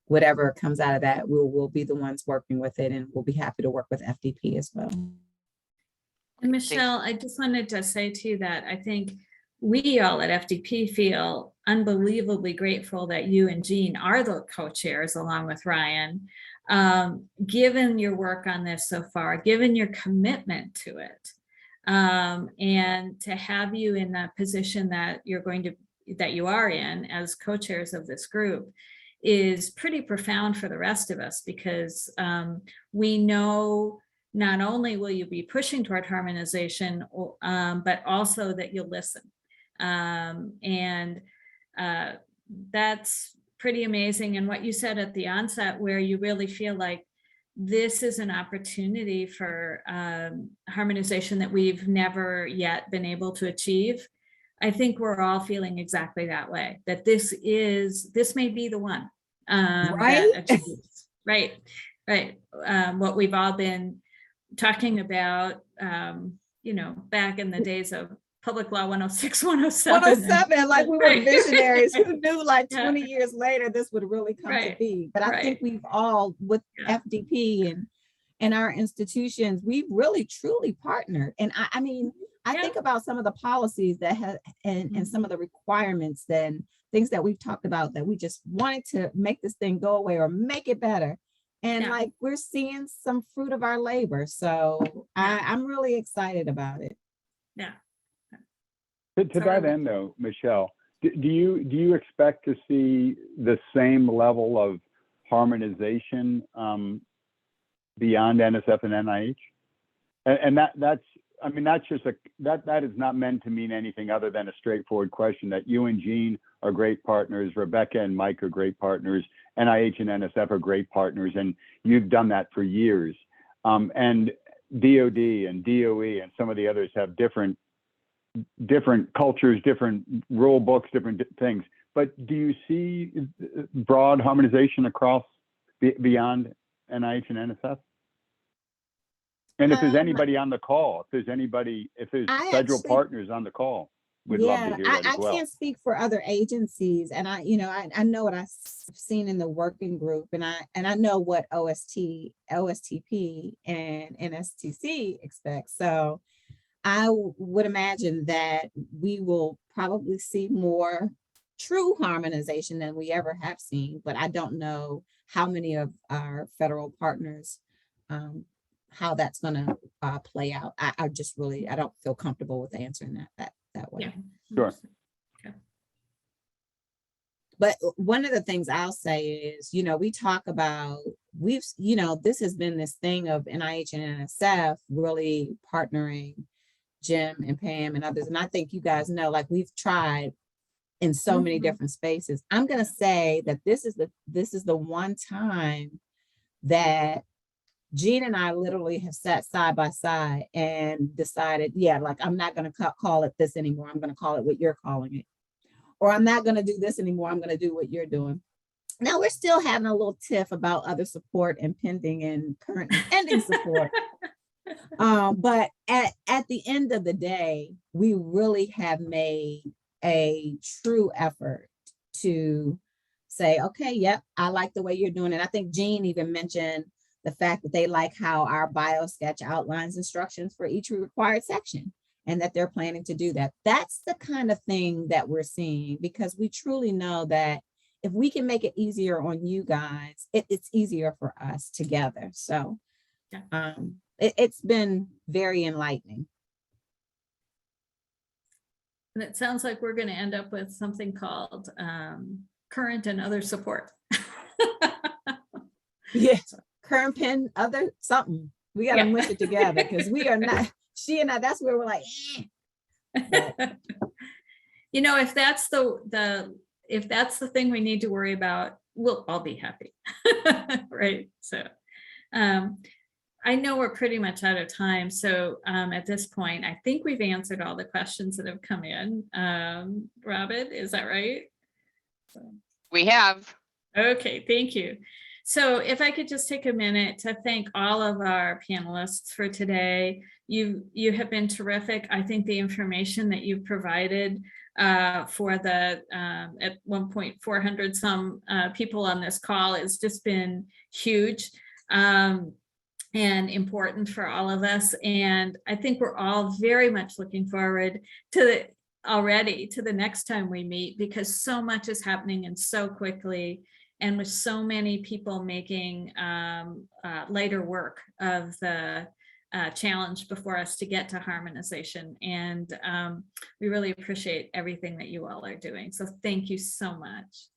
whatever comes out of that, we'll be the ones working with it, and we'll be happy to work with FDP as well. And Michelle, I just wanted to say to you that I think we all at FDP feel unbelievably grateful that you and Jean are the co-chairs along with Ryan, given your work on this so far, given your commitment to it, and to have you in that position that you are in as co-chairs of this group is pretty profound for the rest of us, because we know not only will you be pushing toward harmonization, but also that you'll listen. And that's pretty amazing. And what you said at the onset, where you really feel like this is an opportunity for harmonization that we've never yet been able to achieve. I think we're all feeling exactly that way, that this may be the one. Right? That achieves, right. What we've all been talking about, back in the days of Public Law 106, 107. 107, like we were visionaries. Who knew, like 20 Yeah. years later, this would really come to be. But I think we've all, with FDP and our institutions, we've really truly partnered. And I mean, I think about some of the policies that have, and some of the requirements and things that we've talked about, that we just wanted to make this thing go away or make it better. And like, we're seeing some fruit of our labor. So I'm really excited about it. Yeah. To that end, though, Michelle, do you expect to see the same level of harmonization beyond NSF and NIH? And that's just that is not meant to mean anything other than a straightforward question. That you and Jean are great partners, Rebecca and Mike are great partners, NIH and NSF are great partners, and you've done that for years. And DOD and DOE and some of the others have different cultures, different rule books, different things. But do you see broad harmonization across beyond NIH and NSF? And if there's anybody on the call, if there's federal partners on the call, we'd love to Yeah, hear that I as well. can't speak for other agencies, and I know what I've seen in the working group, and I know what OSTP and NSTC expect. So I would imagine that we will probably see more true harmonization than we ever have seen, but I don't know how many of our federal partners, how that's going to play out. I just really, I don't feel comfortable with answering that way. Yeah. Sure. But one of the things I'll say is, we talk about, this has been this thing of NIH and NSF really partnering, Jim and Pam and others. And I think you guys know, like, we've tried in so many different spaces. I'm going to say that this is the one time that Jean and I literally have sat side by side and decided, I'm not going to call it this anymore. I'm going to call it what you're calling it. Or I'm not going to do this anymore. I'm going to do what you're doing. Now we're still having a little tiff about other support and pending and current and pending support. But at the end of the day, we really have made a true effort to say, okay, yep, I like the way you're doing it. I think Jean even mentioned the fact that they like how our bio sketch outlines instructions for each required section and that they're planning to do that. That's the kind of thing that we're seeing, because we truly know that if we can make it easier on you guys, it's easier for us together. So it's been very enlightening. And it sounds like we're going to end up with something called current and other support. Yes, current pen, other something. We got to mush it together, because we are not, she and I, that's where we're like, if that's the thing we need to worry about, we'll all be happy. Right. So I know we're pretty much out of time. So at this point, I think we've answered all the questions that have come in. Robin, is that right? We have. Okay, thank you. So if I could just take a minute to thank all of our panelists for today. You have been terrific. I think the information that you've provided for the at 1.400 some people on this call has just been huge and important for all of us. And I think we're all very much looking forward to the next time we meet, because so much is happening and so quickly, and with so many people making later work of the challenge before us to get to harmonization. And we really appreciate everything that you all are doing. So thank you so much.